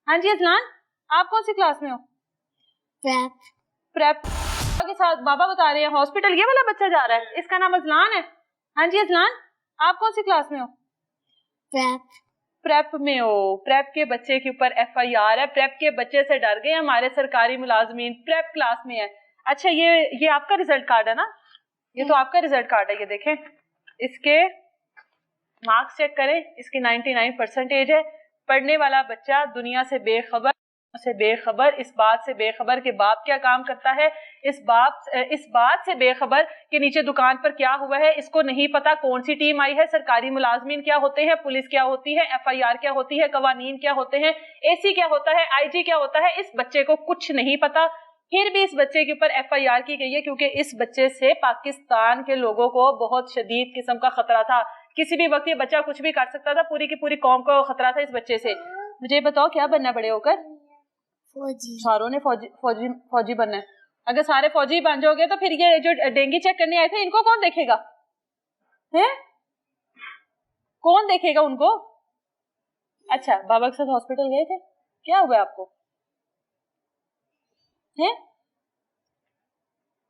हाँ जी अजलान, आप कौन सी क्लास में हो? प्रेप के साथ बाबा बता रहे हैं हॉस्पिटल ये वाला बच्चा जा रहा है, इसका नाम अजलान है। हाँ जी अजलान, आप कौन सी क्लास में हो? प्रेप में हो। प्रेप के बच्चे के ऊपर FIR है। प्रेप के बच्चे से डर गए हमारे सरकारी मुलाजमीन, प्रेप क्लास में है। अच्छा, ये आपका रिजल्ट कार्ड है ना? ये तो आपका रिजल्ट कार्ड है। ये देखें, इसके मार्क्स चेक करें, इसकी 99% है। पढ़ने वाला बच्चा दुनिया से बेखबर, इस बात से बेखबर कि बाप क्या काम करता है, इस बात से बेखबर कि नीचे दुकान पर क्या हुआ है। इसको नहीं पता कौन सी टीम आई है, सरकारी मुलाजमीन क्या होते हैं, पुलिस क्या होती है, FIR क्या होती है, कवानीन क्या होते हैं, AC क्या होता है, IG क्या होता है। इस बच्चे को कुछ नहीं पता, फिर भी इस बच्चे के ऊपर FIR की गई है क्योंकि इस बच्चे से पाकिस्तान के लोगों को बहुत शदीद किस्म का खतरा था। किसी भी वक्त ये बच्चा कुछ भी कर सकता था, पूरी की पूरी कौम को खतरा था इस बच्चे से। मुझे बताओ, क्या बनना बड़े होकर? फौजी। सारों ने फौजी बनना है। अगर सारे फौजी बन जाओगे तो फिर ये जो डेंगू चेक करने आए थे, इनको कौन देखेगा? हैं? कौन देखेगा उनको? अच्छा, बाबा के साथ हॉस्पिटल गए थे, क्या हुआ आपको? हैं?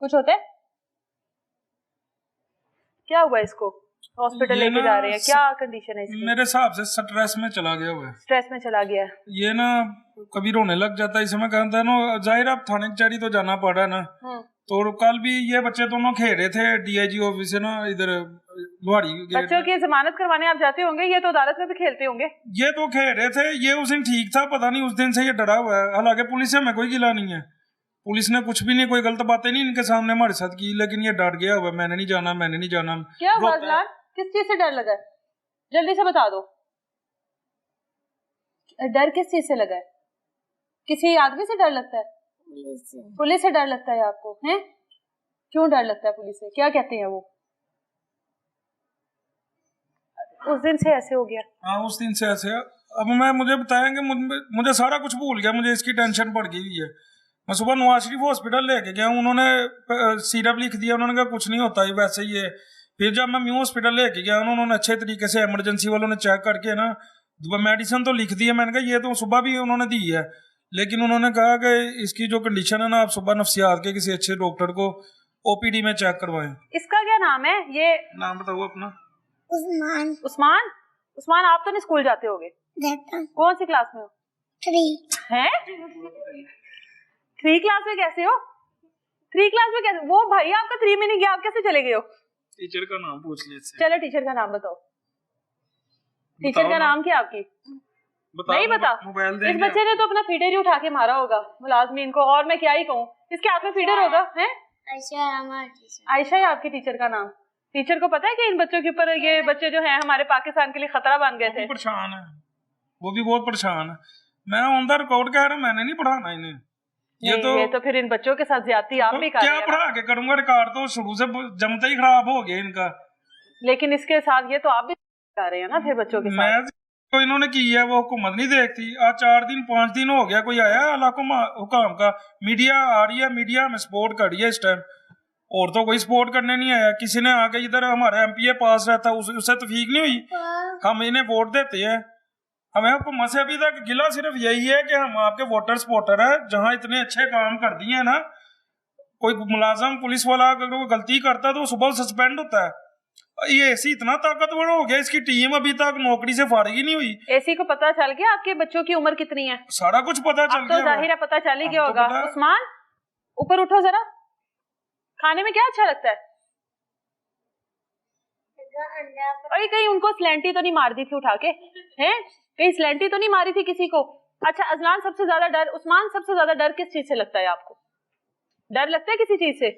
कुछ होता है? क्या हुआ इसको? हॉस्पिटल ये लेके ना जा रहे हैं, क्या कंडीशन है इसकी? मेरे हिसाब से स्ट्रेस में चला गया हुआ है। स्ट्रेस में चला गया है। ये ना कभी रोने लग जाता है, इसमें कहता है ना, जाहिर है अब थाने कचहरी तो जाना पड़ रहा है ना। तो कल भी ये बच्चे दोनों खेल रहे थे डीआईजी ऑफिस से ना, इधर लोहाड़ी गेट। बच्चों की जमानत करवाने आप जाते होंगे, ये तो अदालत में भी खेलते होंगे। ये तो खेल रहे थे, ये उस दिन ठीक था, पता नहीं उस दिन से ये डरा हुआ है। हालांकि पुलिस से हमें कोई गिला नहीं है, पुलिस ने कुछ भी नहीं, कोई गलत बातें नहीं इनके सामने हमारे साथ की, लेकिन ये डर गया हुआ, मैंने नहीं जाना, मैंने नहीं जाना। क्या हुआ अजलान? किस चीज से डर लगा है? जल्दी से बता दो, डर किस चीज से लगा है? किसी आदमी से डर लगता है? पुलिस से डर लगता है आपको? हैं? क्यों डर लगता है पुलिस से? क्या कहते हैं वो? उस दिन से ऐसे हो गया? हाँ, उस दिन से ऐसे। अब मुझे बताएंगे, मुझे सारा कुछ भूल गया, मुझे इसकी टेंशन पड़ गई है। मैं सुबह नवाज शरीफ हॉस्पिटल लेके गया, उन्होंने सिरप लिख दिया, उन्होंने कहा कुछ नहीं होता है, वैसे ही है। फिर जब मैं म्यू हॉस्पिटल लेके गया, उन्होंने अच्छे तरीके से इमरजेंसी वालों ने चेक करके ना मेडिसिन तो लिख दी है। मैंने कहा ये तो सुबह भी उन्होंने दी है, लेकिन उन्होंने कहा कि इसकी जो कंडीशन है ना, आप सुबह नफ्सियात के किसी अच्छे डॉक्टर को ओपीडी में चेक करवाएं। इसका क्या नाम है? ये नाम बताओ अपना। उस्मान। उस्मान? उस्मान, आप तो नहीं स्कूल जाते होगे? कौन सी क्लास में हो? 3 हैं? 3 क्लास में कैसे हो? 3 क्लास में कैसे? वो भाई आपका 3 में नहीं गया, आप कैसे चले गए हो? टीचर का नाम पूछ ले। चलो टीचर का नाम बताओ। टीचर का नाम क्या आपकी? नहीं बता। इस बच्चे ने तो अपना फीडर ही उठा के मारा होगा मुलाजमीन को, और मैं क्या ही कहूँ, इसके हाथ में फीडर होगा। हैं? आयशा है आपकी टीचर का नाम। टीचर को पता है कि इन बच्चों के ऊपर, ये बच्चे जो हैं हमारे पाकिस्तान के लिए खतरा बन गए थे? परेशान है, वो भी बहुत परेशान है। मैं ऑन द रिकॉर्ड कह रहा हूँ, मैंने नहीं पढ़ाना इन्हें। ये तो फिर इन बच्चों के साथ ज्यादती आप भी कर रहे हैं। क्या पढ़ा के करूंगा? रिकॉर्ड तो शुरू से जमते ही खराब हो गया इनका। लेकिन इसके साथ ये तो आप भी कर रहे हैं ना फिर बच्चों के साथ। तो इन्होंने की है, वो हुकूमत नहीं देखती। आज 4 दिन 5 दिन हो गया, कोई आया हुकाम का? मीडिया आ रही है, मीडिया में सपोर्ट कर रही है इस टाइम, और तो कोई सपोर्ट करने नहीं आया। किसी ने आके इधर हमारे एमपीए पास रहता है, उससे तौफीक नहीं हुई। हम इन्हें वोट देते हैं, हमें हुकूमत से अभी तक गिला सिर्फ यही है कि हम आपके वोटर सपोर्टर है। जहां इतने अच्छे काम कर दिए हैं ना, कोई मुलाजम पुलिस वाला अगर वो गलती करता है तो सुबह सस्पेंड होता है। ये एसी इतना ताकतवर हो गया, इसकी टीम अभी तक नौकरी से फारिग ही नहीं हुई। एसी को पता चल गया आपके बच्चों की उम्र कितनी है? सारा कुछ पता चल गया। तो जाहिर है पता चल ही गया होगा। उस्मान, ऊपर उठो जरा। खाने में क्या अच्छा लगता है? अरे कहीं उनको स्लैंटी तो नहीं मार दी थी उठा के? हैं? कहीं स्लैंटी तो नहीं मारी थी किसी को? अच्छा अजलान, सबसे ज्यादा डर, उस्मान सबसे ज्यादा डर किस चीज से लगता है आपको? डर लगता है किसी चीज से?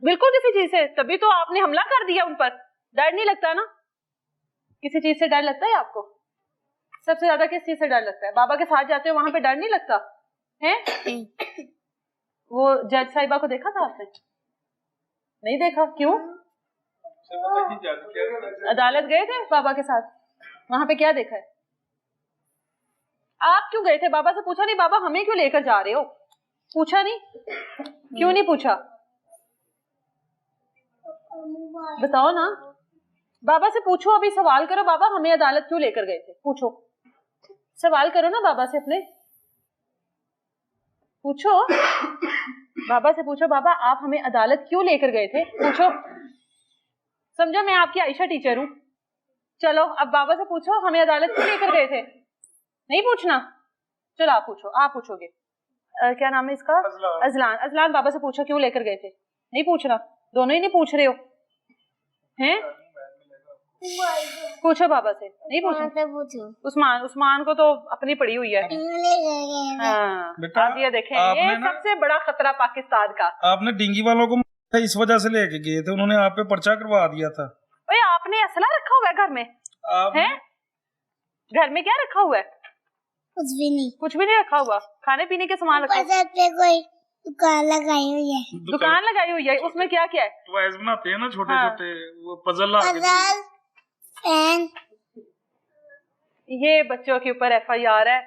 बिल्कुल किसी चीज से, तभी तो आपने हमला कर दिया उन पर। डर नहीं लगता ना? किसी चीज से डर लगता है आपको? सबसे ज्यादा किस चीज से डर लगता है? बाबा के साथ जाते हो वहां पे डर नहीं लगता है? वो जज साहिबा को देखा था आपने? नहीं देखा? क्यों? अदालत गए थे बाबा के साथ, वहां पे क्या देखा है? आप क्यों गए थे? बाबा से पूछा नहीं बाबा हमें क्यों लेकर जा रहे हो? पूछा नहीं? क्यों नहीं पूछा? बताओ ना, बाबा से पूछो, अभी सवाल करो, बाबा हमें अदालत क्यों लेकर गए थे? पूछो, सवाल करो ना बाबा से अपने, पूछो बाबा से, पूछो बाबा आप हमें अदालत क्यों लेकर गए थे? पूछो। समझो मैं आपकी आयशा टीचर हूं, चलो अब बाबा से पूछो हमें अदालत क्यों लेकर गए थे? नहीं पूछना? चलो आप पूछो, आप पूछोगे। क्या नाम है इसका? अजलान। अजलान, बाबा से पूछो क्यों लेकर गए थे? नहीं पूछना? दोनों ही नहीं पूछ रहे हो हैं? पूछो बाबा से। नहीं पूछो? उस्मान को तो अपनी पड़ी हुई है। हाँ, ये देखें, ये सबसे बड़ा खतरा पाकिस्तान का। आपने डिंगी वालों को इस वजह से लेके गए थे, उन्होंने आप पे पर्चा करवा दिया था। ओए, आपने असला रखा हुआ है घर में? हैं? घर में क्या रखा हुआ है? कुछ भी नहीं। कुछ भी नहीं रखा हुआ? खाने पीने के सामान रखा? कोई दुकान लगाई हुई है। दुकान लगाई हुई है, उसमें क्या क्या है? टॉयज बनाते हैं ना छोटे छोटे, वो पजल पेन। ये बच्चों के ऊपर FIR है।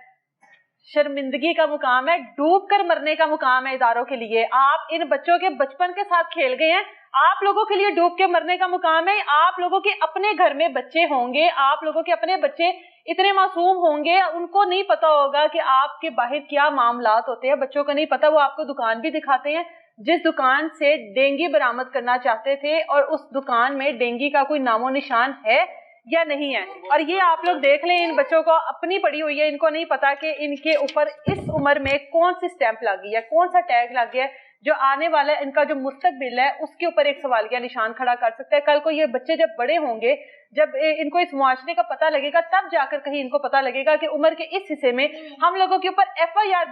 शर्मिंदगी का मुकाम है, डूब कर मरने का मुकाम है इदारों के लिए। आप इन बच्चों के बचपन के साथ खेल गए हैं, आप लोगों के लिए डूब के मरने का मुकाम है। आप लोगों के अपने घर में बच्चे होंगे, आप लोगों के अपने बच्चे इतने मासूम होंगे, उनको नहीं पता होगा कि आपके बाहर क्या मामलात होते हैं। बच्चों को नहीं पता, वो आपको दुकान भी दिखाते हैं जिस दुकान से डेंगी बरामद करना चाहते थे, और उस दुकान में डेंगी का कोई नामो निशान है या नहीं है। और ये आप लोग देख लें, इन बच्चों को अपनी पड़ी हुई है, इनको नहीं पता कि इनके ऊपर इस उम्र में कौन सी स्टैंप लगी है, कौन सा टैग लग गया है जो आने वाला इनका जो मुस्तकबिल है उसके ऊपर एक सवालिया निशान खड़ा कर सकता है। कल को ये बच्चे जब बड़े होंगे, जब इनको इस मुआशरे का पता लगेगा, तब जाकर कहीं इनको पता लगेगा कि उम्र के इस हिस्से में हम लोगों के ऊपर एफआईआर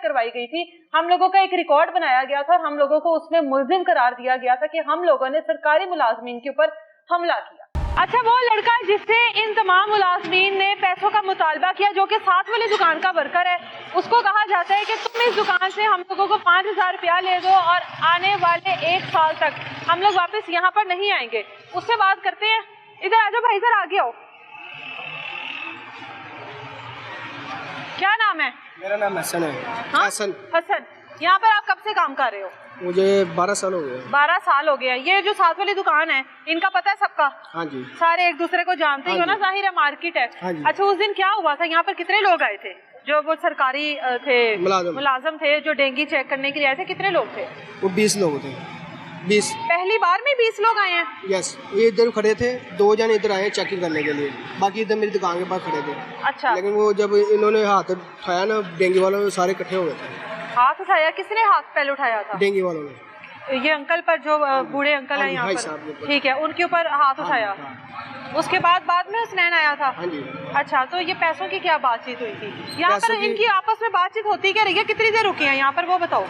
करवाई गई थी, हम लोगों का एक रिकॉर्ड बनाया गया था और हम लोगों को उसमें मुल्जिम करार दिया गया था कि हम लोगों ने सरकारी मुलाजमीन के ऊपर हमला किया। अच्छा, वो लड़का जिससे इन तमाम मुलाजमीन ने पैसों का मुतालबा किया, जो कि साथ वाली दुकान का वर्कर है, उसको कहा जाता है कि तुम इस दुकान से हम लोगों को 5,000 रुपया ले दो और आने वाले 1 साल तक हम लोग वापस यहाँ पर नहीं आएंगे। उससे बात करते हैं। इधर आ जाओ भाई, सर आगे आओ। क्या नाम है? मेरा नाम हसन है। हाँ? हसन, यहाँ पर आप कब से काम कर रहे हो? मुझे 12 साल हो गए। 12 साल हो गया। ये जो साथ वाली दुकान है, इनका पता है सबका? हाँ जी। सारे एक दूसरे को जानते ही हो ना, जाहिर है मार्केट है। हाँ जी। अच्छा, उस दिन क्या हुआ था? यहाँ पर कितने लोग आए थे जो वो सरकारी थे, मुलाजम थे जो डेंगी चेक करने के लिए आए थे? कितने लोग थे? वो 20 लोग थे। 20। पहली बार में 20 लोग आए हैं? यस, ये इधर खड़े थे, 2 जन इधर आए चेकिंग करने के लिए, बाकी इधर मेरी दुकान के पास खड़े थे। अच्छा। लेकिन वो जब इन्होंने हाथ उठाया ना, डेंगू वालों ने सारे इकट्ठे हो गए थे। हाथ उठाया? किसने हाथ पहले उठाया था? डेंगू वालों ने। ये अंकल पर, जो बूढ़े अंकल है यहाँ पर, ठीक है, उनके ऊपर हाथ उठाया। उसके बाद में हसनैन आया था? हाँ जी। अच्छा, तो ये पैसों की क्या बातचीत हुई थी यहाँ पर? इनकी आपस में बातचीत होती क्या रही है? कितनी देर रुके हैं यहाँ पर, वो बताओ।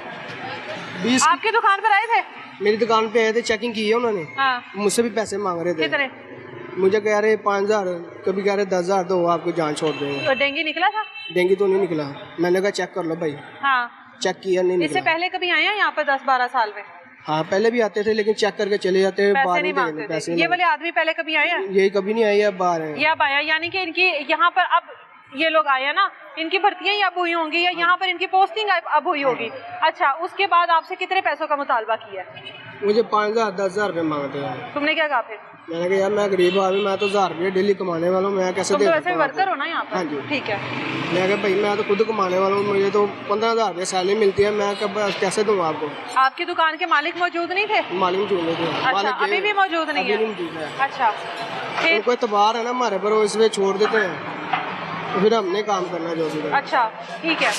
20 आपकी दुकान पर आए थे? मेरी दुकान पे आए थे, चेकिंग की है उन्होंने। हाँ। मुझसे भी पैसे मांग रहे थे। कितने? मुझे कह रहे 5,000, कभी कह रहे 10,000 दो, आपको जान छोड़ देंगे। तो डेंगी निकला था? डेंगू तो नहीं निकला। मैंने कहा चेक कर लो भाई। हाँ। चेक किया, नहीं इससे निकला। पहले कभी आए हैं यहाँ पर 10-12 साल में? हाँ, पहले भी आते थे, लेकिन चेक करके चले जाते हैं। पैसे नहीं मांगते थे। ये वाले आदमी पहले कभी आए हैं? यही कभी नहीं आई है, बाहर है। ये अब आया, यानी कि इनकी यहाँ पर अब ये लोग आए हैं ना, इनकी भर्तियां ही अब हुई होंगी या यहाँ पर इनकी पोस्टिंग अब हुई होगी। अच्छा, उसके बाद आपसे कितने पैसों का मुतालबा किया? मुझे 5,000 10,000 रुपये मांगते हैं। तुमने क्या कहा फिर? मैंने कहा यार, मैं गरीब आदमी, मैं तो 1,000 रुपये डेली कमाने वाला हूँ, मैं कैसे तुम दे तो सकता वैसे हूँ? वर्कर हो ना यहाँ पर? हाँ जी। ठीक है। मैं कहा भाई, मैं तो खुद कमाने वाला हूँ, मुझे तो 15,000 रुपये सैलरी मिलती है, मैं कब कैसे दूँ आपको? आपकी दुकान के मालिक मौजूद नहीं थे? मालिक चुन लेते हैं। अच्छा, अभी भी मौजूद नहीं है? अच्छा, फिर उनको एतबार है ना हमारे पर, वो इसलिए छोड़ देते हैं, फिर हमने काम करना जो भी। अच्छा, ठीक है।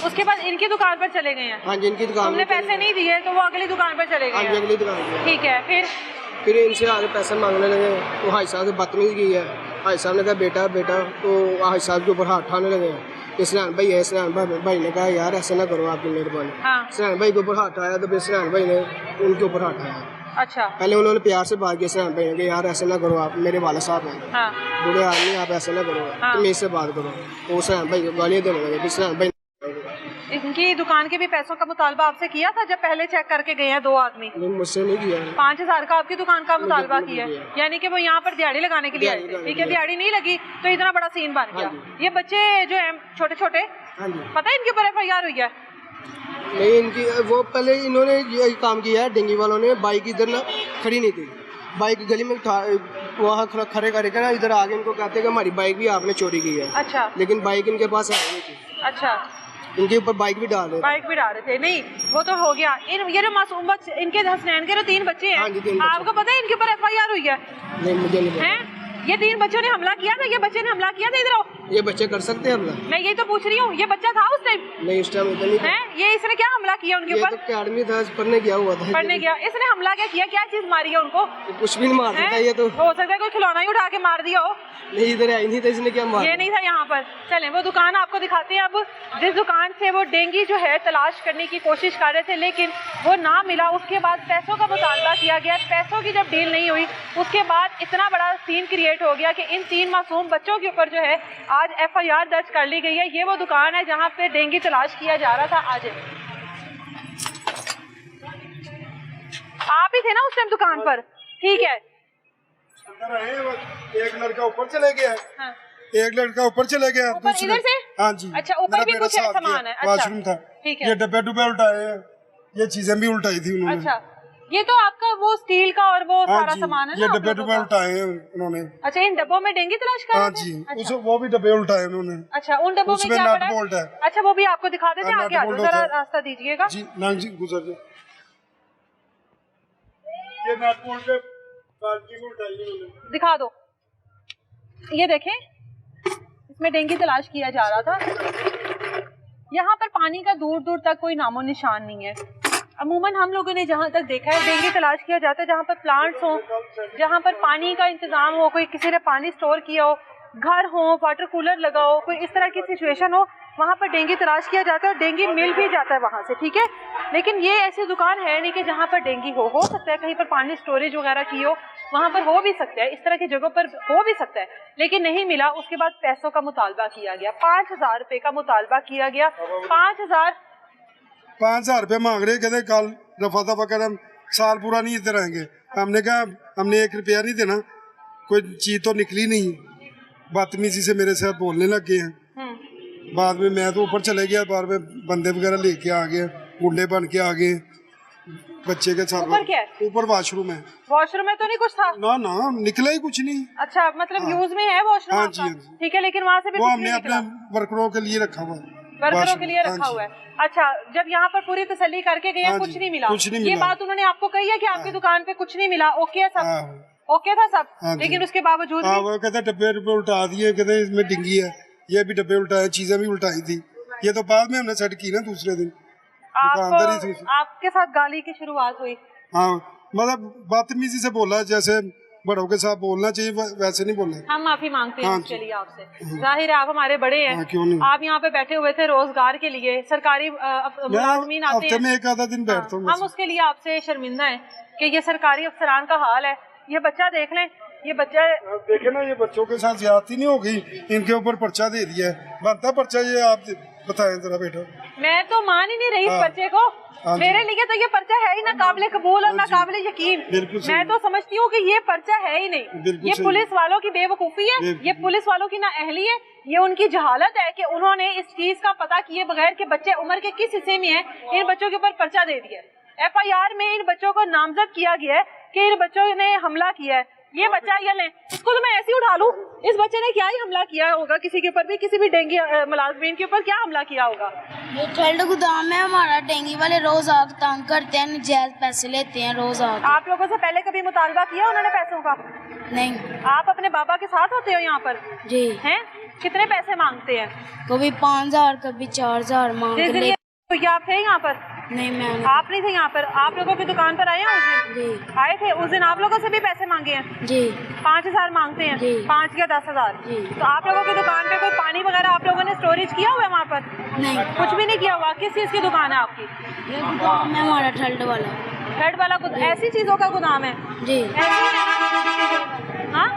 उसके बाद इनकी दुकान पर चले गए हैं? हाँ जी, इनकी दुकान। तुमने पैसे नहीं दिए तो वो अगली दुकान पर चले हाँ गए जी, हैं? अगली दुकान। ठीक है, फिर इनसे आगे पैसे मांगने लगे। तो हाई साहब से बदतमीजी की है। हाई साहब ने कहा बेटा बेटा, तो हाई साहब के ऊपर हाथ उठाने लगे। इसनान भाई है, इसनान भाई ने कहा यार ऐसा ना करो, आपकी मेहरबानी। हाँ। इसनान भाई के ऊपर हाथ उठाया, तो फिर इसनान भाई ने उनके ऊपर हाथ उठाया। अच्छा। पहले उन्होंने प्यार से बात की इसनान भाई ने कि यार ऐसा ना करो, आप मेरे वाला साहब हैं, हाँ। बूढ़े आदमी, आप ऐसा ना करो, हाँ। तुम इससे बात करो। तो इसनान भाई को गालियाँ देने लगे। इसनान भाई इनकी दुकान के भी पैसों का मुतालबा आपसे किया था जब पहले चेक करके गए हैं 2 आदमी? नहीं, मुझसे नहीं किया। 5,000 का आपकी दुकान का मुतालबा किया है, यानी कि वो यहाँ पर दिहाड़ी लगाने के लिए आए थे। ठीक है, दिहाड़ी नहीं लगी तो इतना बड़ा सीन बन गया। ये बच्चे जो हैं छोटे छोटे, हाँ जी, पता है इनके ऊपर एफआईआर हुई है? नहीं, इनकी वो पहले इन्होंने यही काम किया है। डेंगू वालों ने बाइक इधर ना खड़ी नहीं थी, बाइक गली में वहाँ खड़े करके ना इधर आगे इनको कहते हैं कि हमारी बाइक भी आपने चोरी की है। अच्छा। लेकिन बाइक इनके पास है नहीं थी। अच्छा, इनके ऊपर बाइक भी डाल रहे थे। बाइक भी डाल रहे थे? नहीं, वो तो हो गया। ये जो मासूम बच्चे, इनके हसनैन के जो 3 बच्चे हैं, हाँ जी, 3 बच्चे। आपको पता है इनके ऊपर एफआईआर हुई है? नहीं, मुझे नहीं पता। हैं? ये 3 बच्चों ने हमला किया था, ये बच्चे ने हमला किया था। इधर आओ। ये बच्चे कर सकते हैं हमला? मैं यही तो पूछ रही हूँ, ये बच्चा था उस टाइम? नहीं, उस टाइम नहीं था। ये इसने क्या हमला किया उनके ये ऊपर? तो अकेडमी था, पढ़ने गया हुआ था। पढ़ने गया। इसने हमला क्या किया? क्या चीज मारी है उनको? कुछ भी नहीं मार सकता ये तो। हो सकता है कोई खिलौना ही उठा के मार दिया हो। नहीं, इधर आई नहीं था, इसने क्या मारा? ये नहीं था यहाँ पर। चलें, वो दुकान आपको दिखाते हैं। अब जिस दुकान से वो डेंगी जो है तलाश करने की कोशिश कर रहे थे, लेकिन वो ना मिला। उसके बाद पैसों का मुतालबा किया गया। पैसों की जब डील नहीं हुई, उसके बाद इतना बड़ा सीन क्रिएट हो गया कि इन 3 मासूम बच्चों के ऊपर जो है आज एफआईआर दर्ज कर ली गई है। ये वो दुकान है जहाँ पे डेंगी तलाश किया जा रहा था। आज आप ही थे ना उस टाइम दुकान पर? ठीक है। एक लड़का ऊपर चले गया। हाँ। एक लड़का ऊपर चले गया। ऊपर इधर से? हाँ जी। अच्छा, ऊपर भी कुछ सामान है? अच्छा, वॉशरूम था। ठीक है। ये डब्बे डुब्बे उल्टाए हैं, ये चीजें भी उल्टाई थी उन्होंने। अच्छा, ये तो आपका वो स्टील का और वो हाँ सारा जी, सामान है ये ना डब्बे आप लोगों डब्बे का? उल्टाए हैं उन्होंने। अच्छा, इन डब्बों में डेंगू तलाश कर हाँ रहे थे? जी, अच्छा। वो भी डब्बे उल्टाए उन्होंने। अच्छा, उन डब्बों में उसमें क्या नट पड़ा बोल्ट है। अच्छा, वो भी आपको दिखा देते हैं, हाँ, आगे आ नट जाओ, बोल्ट जरा होता है। रास्ता दीजिएगा। जी नाम जी गुजर जाए। ये नट बोल्ट पे पार्किंग उल्टाई है उन्होंने। दिखा दो, ये देखें, इसमें डेंगू तलाश किया जा रहा था। यहाँ पर पानी का दूर दूर तक कोई नामो निशान नहीं है। अमूमन हम लोगों ने जहाँ तक देखा है, डेंगू तलाश किया जाता है जहाँ पर प्लांट्स हो, जहाँ पर पानी का इंतजाम हो, कोई किसी ने पानी स्टोर किया हो, घर हो, वाटर कूलर लगा हो, कोई इस तरह की सिचुएशन हो, वहाँ पर डेंगू तलाश किया जाता है और डेंगू मिल भी जाता है वहाँ से, ठीक है। लेकिन ये ऐसी दुकान है नहीं कि जहाँ पर डेंगू हो सकता है कहीं पर पानी स्टोरेज वगैरह की हो, वहाँ पर हो भी सकता है, इस तरह की जगहों पर हो भी सकता है, लेकिन नहीं मिला। उसके बाद पैसों का मुतालबा किया गया, 5,000 रुपए का मुतालबा किया गया। 5,000 रुपये मांग रहे, कहते कल रफा दफा कर, हम साल पूरा नहीं इधर रहेंगे। हमने कहा हमने 1 रुपया नहीं देना, कोई चीज तो निकली नहीं। बदतमीजी से मेरे साथ बोलने लग गए हैं। बाद में मैं तो ऊपर चले गया, बाद में बंदे वगैरह लेके आ गए, गुंडे बन के आ गए बच्चे के साथ। ऊपर क्या है? ऊपर वॉशरूम है। वॉशरूम में तो नहीं कुछ था? ना ना, निकला ही कुछ नहीं। अच्छा, मतलब यूज में है वॉशरूम? हाँ आपका? जी, हाँ जी। ठीक है, लेकिन वहाँ से भी वो कुछ हमने नहीं अपने निकला? वर्करों के लिए रखा हुआ है। वर्करों के लिए हाँ रखा जी। हुआ है। अच्छा, जब यहाँ पर पूरी तसल्ली करके गए, हाँ कुछ जी, नहीं मिला? कुछ नहीं ये मिला। बात उन्होंने आपको कही है कि आपकी दुकान पे कुछ नहीं मिला? ओके है सब? हाँ। ओके था सब? हाँ जी। लेकिन उसके बावजूद हाँ, भी? वो कहते डब्बे डब्बे उल्टा दिए, कहते इसमें डिंगी है, ये भी डब्बे उल्टाए, चीजें भी उल्टाई थी। ये तो बाद में हमने सेट की ना दूसरे दिन, दुकानदारी थी। आपके साथ गाली की शुरुआत हुई? हाँ, मतलब बदतमीजी से बोला, जैसे बड़ों के साथ बोलना चाहिए वैसे नहीं बोलना। हम माफी मांगते हैं हाँ उसके जी। लिए आपसे। जाहिर है आप हमारे बड़े हैं। हाँ, क्यों नहीं। आप यहाँ पे बैठे हुए थे रोजगार के लिए, सरकारी मुलाजमीन आते हफ्ते हैं। में 1 आधा दिन बैठता हूँ। हम उसके लिए आपसे शर्मिंदा हैं कि ये सरकारी अफसरान का हाल है। ये बच्चा देख लें, ये बच्चा देखे ना, ये बच्चों के साथ ज्यादती नहीं होगी, इनके ऊपर पर्चा दे दिया है, बनता पर्चा। ये आप बताएं जरा बेटा। मैं तो मान ही नहीं रही इस पर्चे को। मेरे लिए तो ये पर्चा है ही ना काबिल कबूल और ना काबिल यकीन। मैं तो समझती हूँ कि ये पर्चा है ही नहीं। ये पुलिस वालों की बेवकूफी है, ये पुलिस वालों की नाअहली है, ये उनकी जहालत है कि उन्होंने इस चीज का पता किए बगैर कि बच्चे उम्र के किस हिस्से में है, इन बच्चों के ऊपर पर्चा दे दिया। FIR में इन बच्चों को नामजद किया गया है कि इन बच्चों ने हमला किया है। ये बच्चा, ये लें, इसको तो मैं ऐसे ही उठा लूं। इस बच्चे ने क्या ही हमला किया होगा किसी के ऊपर भी, किसी भी डेंगू मुलाजमीन के ऊपर क्या हमला किया होगा? ये ठंड गोदाम है हमारा, डेंगू वाले रोज आग तंग करते हैं, नजायज पैसे लेते हैं रोज आग। आप लोगों से पहले कभी मुतालबा किया उन्होंने पैसों का? नहीं। आप अपने बाबा के साथ होते हो यहाँ पर? जी। हैं? कितने पैसे मांगते हैं? कभी 5,000 कभी 4,000 मांग जिस दिन ले। तो ये आप थे यहाँ पर? नहीं, मैं आप नहीं थे यहाँ पर? आप लोगों की दुकान पर आए हैं उस दिन? जी। आए थे उस दिन, आप लोगों से भी पैसे मांगे हैं? जी। 5,000 मांगते हैं? जी। 5 या 10,000? जी। तो आप लोगों की दुकान पे कोई पानी वगैरह आप लोगों ने स्टोरेज किया हुआ है वहाँ पर? नहीं। कुछ भी नहीं किया हुआ। किस चीज की दुकान है आपकी? ये गोदाम है हमारा ठंड वाला। थर्ड वाला ऐसी चीजों का गोदाम है? जी। हाँ,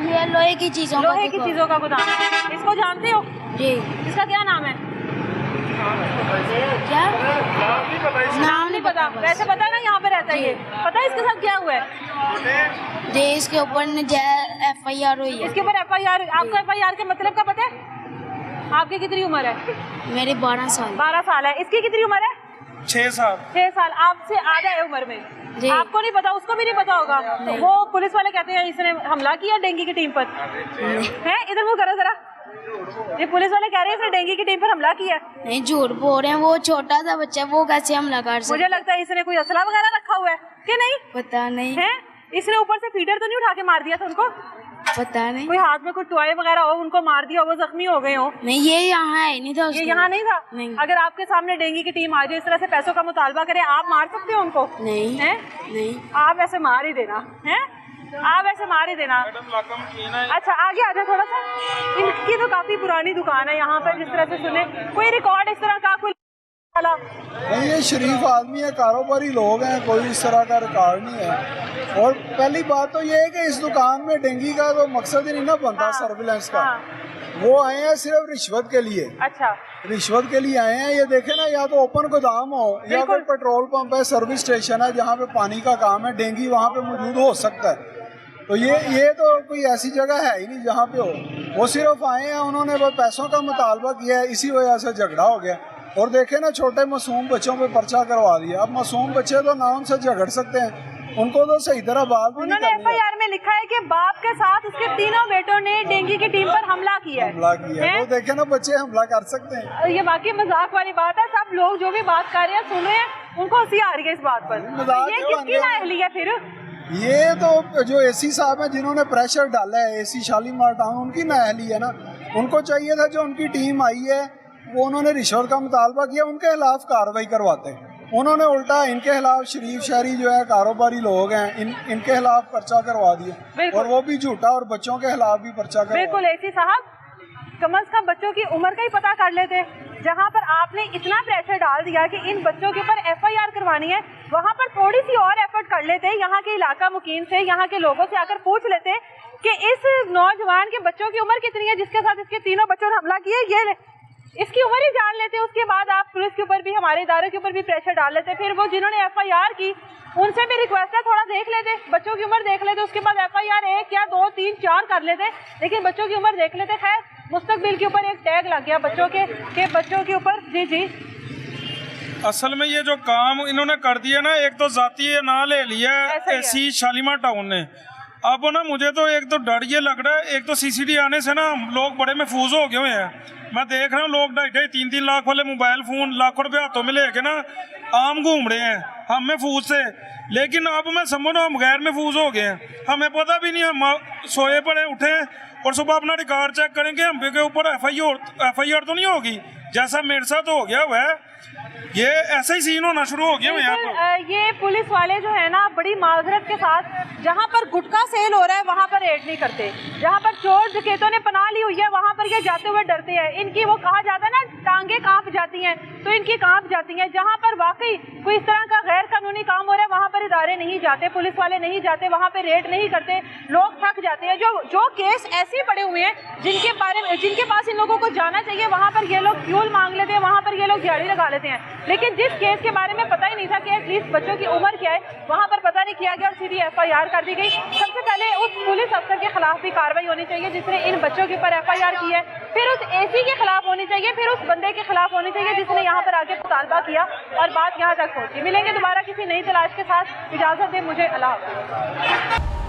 ये लोहे की चीजों का लोहे की दुकान। चीजों का गोदाम है। इसको जानते हो? जी। इसका क्या नाम है? क्या नाम नहीं पता? वैसे पता है ना यहाँ पे रहता है ये? पता है इसके साथ क्या हुआ है? जी, इसके ऊपर FIR हुई है। इसके ऊपर FIR? आपको FIR के मतलब का पता है? आपकी कितनी उम्र है? मेरी 12 साल। 12 साल है। इसकी कितनी उम्र है? 6 साल। 6 साल। आपसे आधा है उम्र में। जी। आपको नहीं पता, उसको भी नहीं पता होगा। तो वो पुलिस वाले कहते हैं इसने हमला किया डेंगू की टीम पर। है, इधर मुँह करो जरा। ये पुलिस वाले कह रहे हैं इसने डेंगू की टीम पर हमला किया। नहीं, झूठ बोल रहे हैं, वो छोटा सा बच्चा, वो कैसे हमला कर सकता? मुझे लगता है इसने कोई असला वगैरह रखा हुआ है कि नहीं? पता नहीं। है, इसने ऊपर से फीडर तो नहीं उठा के मार दिया था उनको? पता नहीं। कोई हाथ में कोई टॉय वगैरह हो, उनको मार दिया, वो जख्मी हो गए हो? नहीं, ये यहाँ है नहीं था। ये यहाँ नहीं था? नहीं। अगर आपके सामने डेंगू की टीम आ जाए इस तरह से पैसों का मुतालबा करे, आप मार सकते हो उनको? नहीं। है? नहीं। आप ऐसे मार ही देना है, आप ऐसे मार ही देना। अच्छा, आगे आ जाए थोड़ा सा। इनकी तो काफी पुरानी दुकान है यहाँ पर, जिस तरह से सुने कोई रिकॉर्ड इस तरह का कोई वाला? नहीं, ये शरीफ आदमी है, कारोबारी लोग हैं, कोई इस तरह का रिकॉर्ड नहीं है। और पहली बात तो ये है कि इस दुकान में डेंगू का कोई मकसद ही नहीं ना बनता। हाँ, सर्विलेंस का। हाँ। वो आए हैं सिर्फ रिश्वत के लिए। अच्छा, रिश्वत के लिए आए हैं। ये देखे ना, या तो ओपन गोदाम हो या कोई पेट्रोल पंप है, सर्विस स्टेशन है जहाँ पे पानी का काम है, डेंगू वहाँ पे मौजूद हो सकता है। तो ये तो कोई ऐसी जगह है ही नहीं जहाँ पे हो। वो सिर्फ आए हैं, उन्होंने वो पैसों का मुतालबा किया है, इसी वजह से झगड़ा हो गया। और देखे ना छोटे मासूम बच्चों पे पर्चा करवा दिया। अब मासूम बच्चे तो ना उनसे झगड़ सकते हैं, उनको तो सही तरह बात भी नहीं उन्होंने करनी है। एफआईआर में लिखा है कि बाप के साथ उसके तीनों बेटों ने डेंगी की टीम पर हमला किया है। वो देखे ना बच्चे हमला कर सकते हैं। ये वाकई मजाक वाली बात है। सब लोग जो भी बात कर रहे हैं सुन रहे हैं, उनको हंसी आ रही है इस बात पर। मजाक ये क्यों किसकी नाअहली है फिर? ये तो जो एसी साहब हैं जिन्होंने प्रेशर डाला है एसी शालीमार टाउन, उनकी नाअहली है ना। उनको चाहिए था जो उनकी टीम आई है वो उन्होंने रिश्वत का मुतालबा किया, उनके खिलाफ कार्रवाई करवाते हैं। उन्होंने उल्टा इनके खिलाफ शरीफ शहरी जो है कारोबारी लोग हैं इनके खिलाफ पर्चा करवा दिया, और वो भी झूठा, और बच्चों के खिलाफ भी पर्चा करवा। बिल्कुल एसी साहब, कम से कम बच्चों की उम्र का ही पता कर लेते। जहाँ पर आपने इतना प्रेशर डाल दिया कि इन बच्चों के ऊपर एफआईआर करवानी है, वहाँ पर थोड़ी सी और एफर्ट कर लेते। यहाँ के इलाका मुकीम से, यहाँ के लोगों से आकर पूछ लेते कि इस नौजवान के बच्चों की उम्र कितनी है जिसके साथ इसके तीनों बच्चों ने हमला किया, ये इसकी उम्र ही जान लेते। उसके बाद आप पुलिस के ऊपर भी, हमारे इदारों के ऊपर भी प्रेशर डाल लेते। फिर वो जिन्होंने एफआईआर की उनसे भी रिक्वेस्ट है थोड़ा देख लेते, बच्चों की उम्र देख लेते, उसके बाद एफआईआर 1 या 2 3 4 कर लेते, लेकिन बच्चों की उम्र देख लेते। खैर मुस्तकबिल के ऊपर एक टैग लग गया बच्चों के बच्चों के ऊपर। जी जी, असल में ये जो काम इन्होंने कर दिया ना, एक तो जाती ना ले लिया एसी शालीमार टाउन ने। अब ना मुझे तो एक तो डर ये लग रहा है, एक तो सीसीडी आने से ना लोग बड़े महफूज हो गए हुए हैं। मैं देख रहा हूँ लोग 2.5 3 लाख वाले मोबाइल फ़ोन लाखों रुपये हाथों में लेके ना आम घूम रहे हैं हम महफूज से। लेकिन अब मैं समझ रहा हूँ हम गैर महफूज हो गए हैं, हमें पता भी नहीं, हम सोए पड़े उठे और सुबह अपना रिकॉर्ड चेक करेंगे, हम के ऊपर एफआईआर तो नहीं होगी जैसा मेरे साथ हो गया हुआ है। ये ऐसा ही सीन होना शुरू हो गया यहाँ पर। ये पुलिस वाले जो है ना बड़ी माजरत के साथ, जहाँ पर गुटखा सेल हो रहा है वहाँ पर रेड नहीं करते, जहाँ पर चोर डकैतों ने पनाह ली हुई है वहाँ पर ये जाते हुए डरते हैं। इनकी वो कहा जाता है ना टांगे कांप जाती हैं, तो इनकी कांप जाती हैं। जहाँ पर वाकई कोई इस तरह का गैर कानूनी काम हो रहा है वहाँ पर इदारे नहीं जाते, पुलिस वाले नहीं जाते, वहाँ पर रेड नहीं करते, लोग थक जाते हैं। जो केस ऐसे ही पड़े हुए हैं जिनके पास इन लोगों को जाना चाहिए, वहाँ पर ये लोग फ्यूल मांग लेते हैं, वहाँ पर ये लोग दिहाड़ी लगा लेते हैं। लेकिन जिस केस के बारे में पता ही नहीं था कि एटलीस्ट बच्चों की उम्र क्या है, वहाँ पर पता नहीं किया गया और सीधी एफआईआर कर दी गई। सबसे पहले उस पुलिस अफसर के खिलाफ भी कार्रवाई होनी चाहिए जिसने इन बच्चों के ऊपर एफआईआर की है, फिर उस एसी के खिलाफ होनी चाहिए, फिर उस बंदे के खिलाफ होनी चाहिए जिसने यहाँ पर आके मुतालबा किया और बात यहाँ तक पहुंची। मिलेंगे दोबारा किसी नई तलाश के साथ, इजाजत दें मुझे, अल्लाह हाफ़िज़।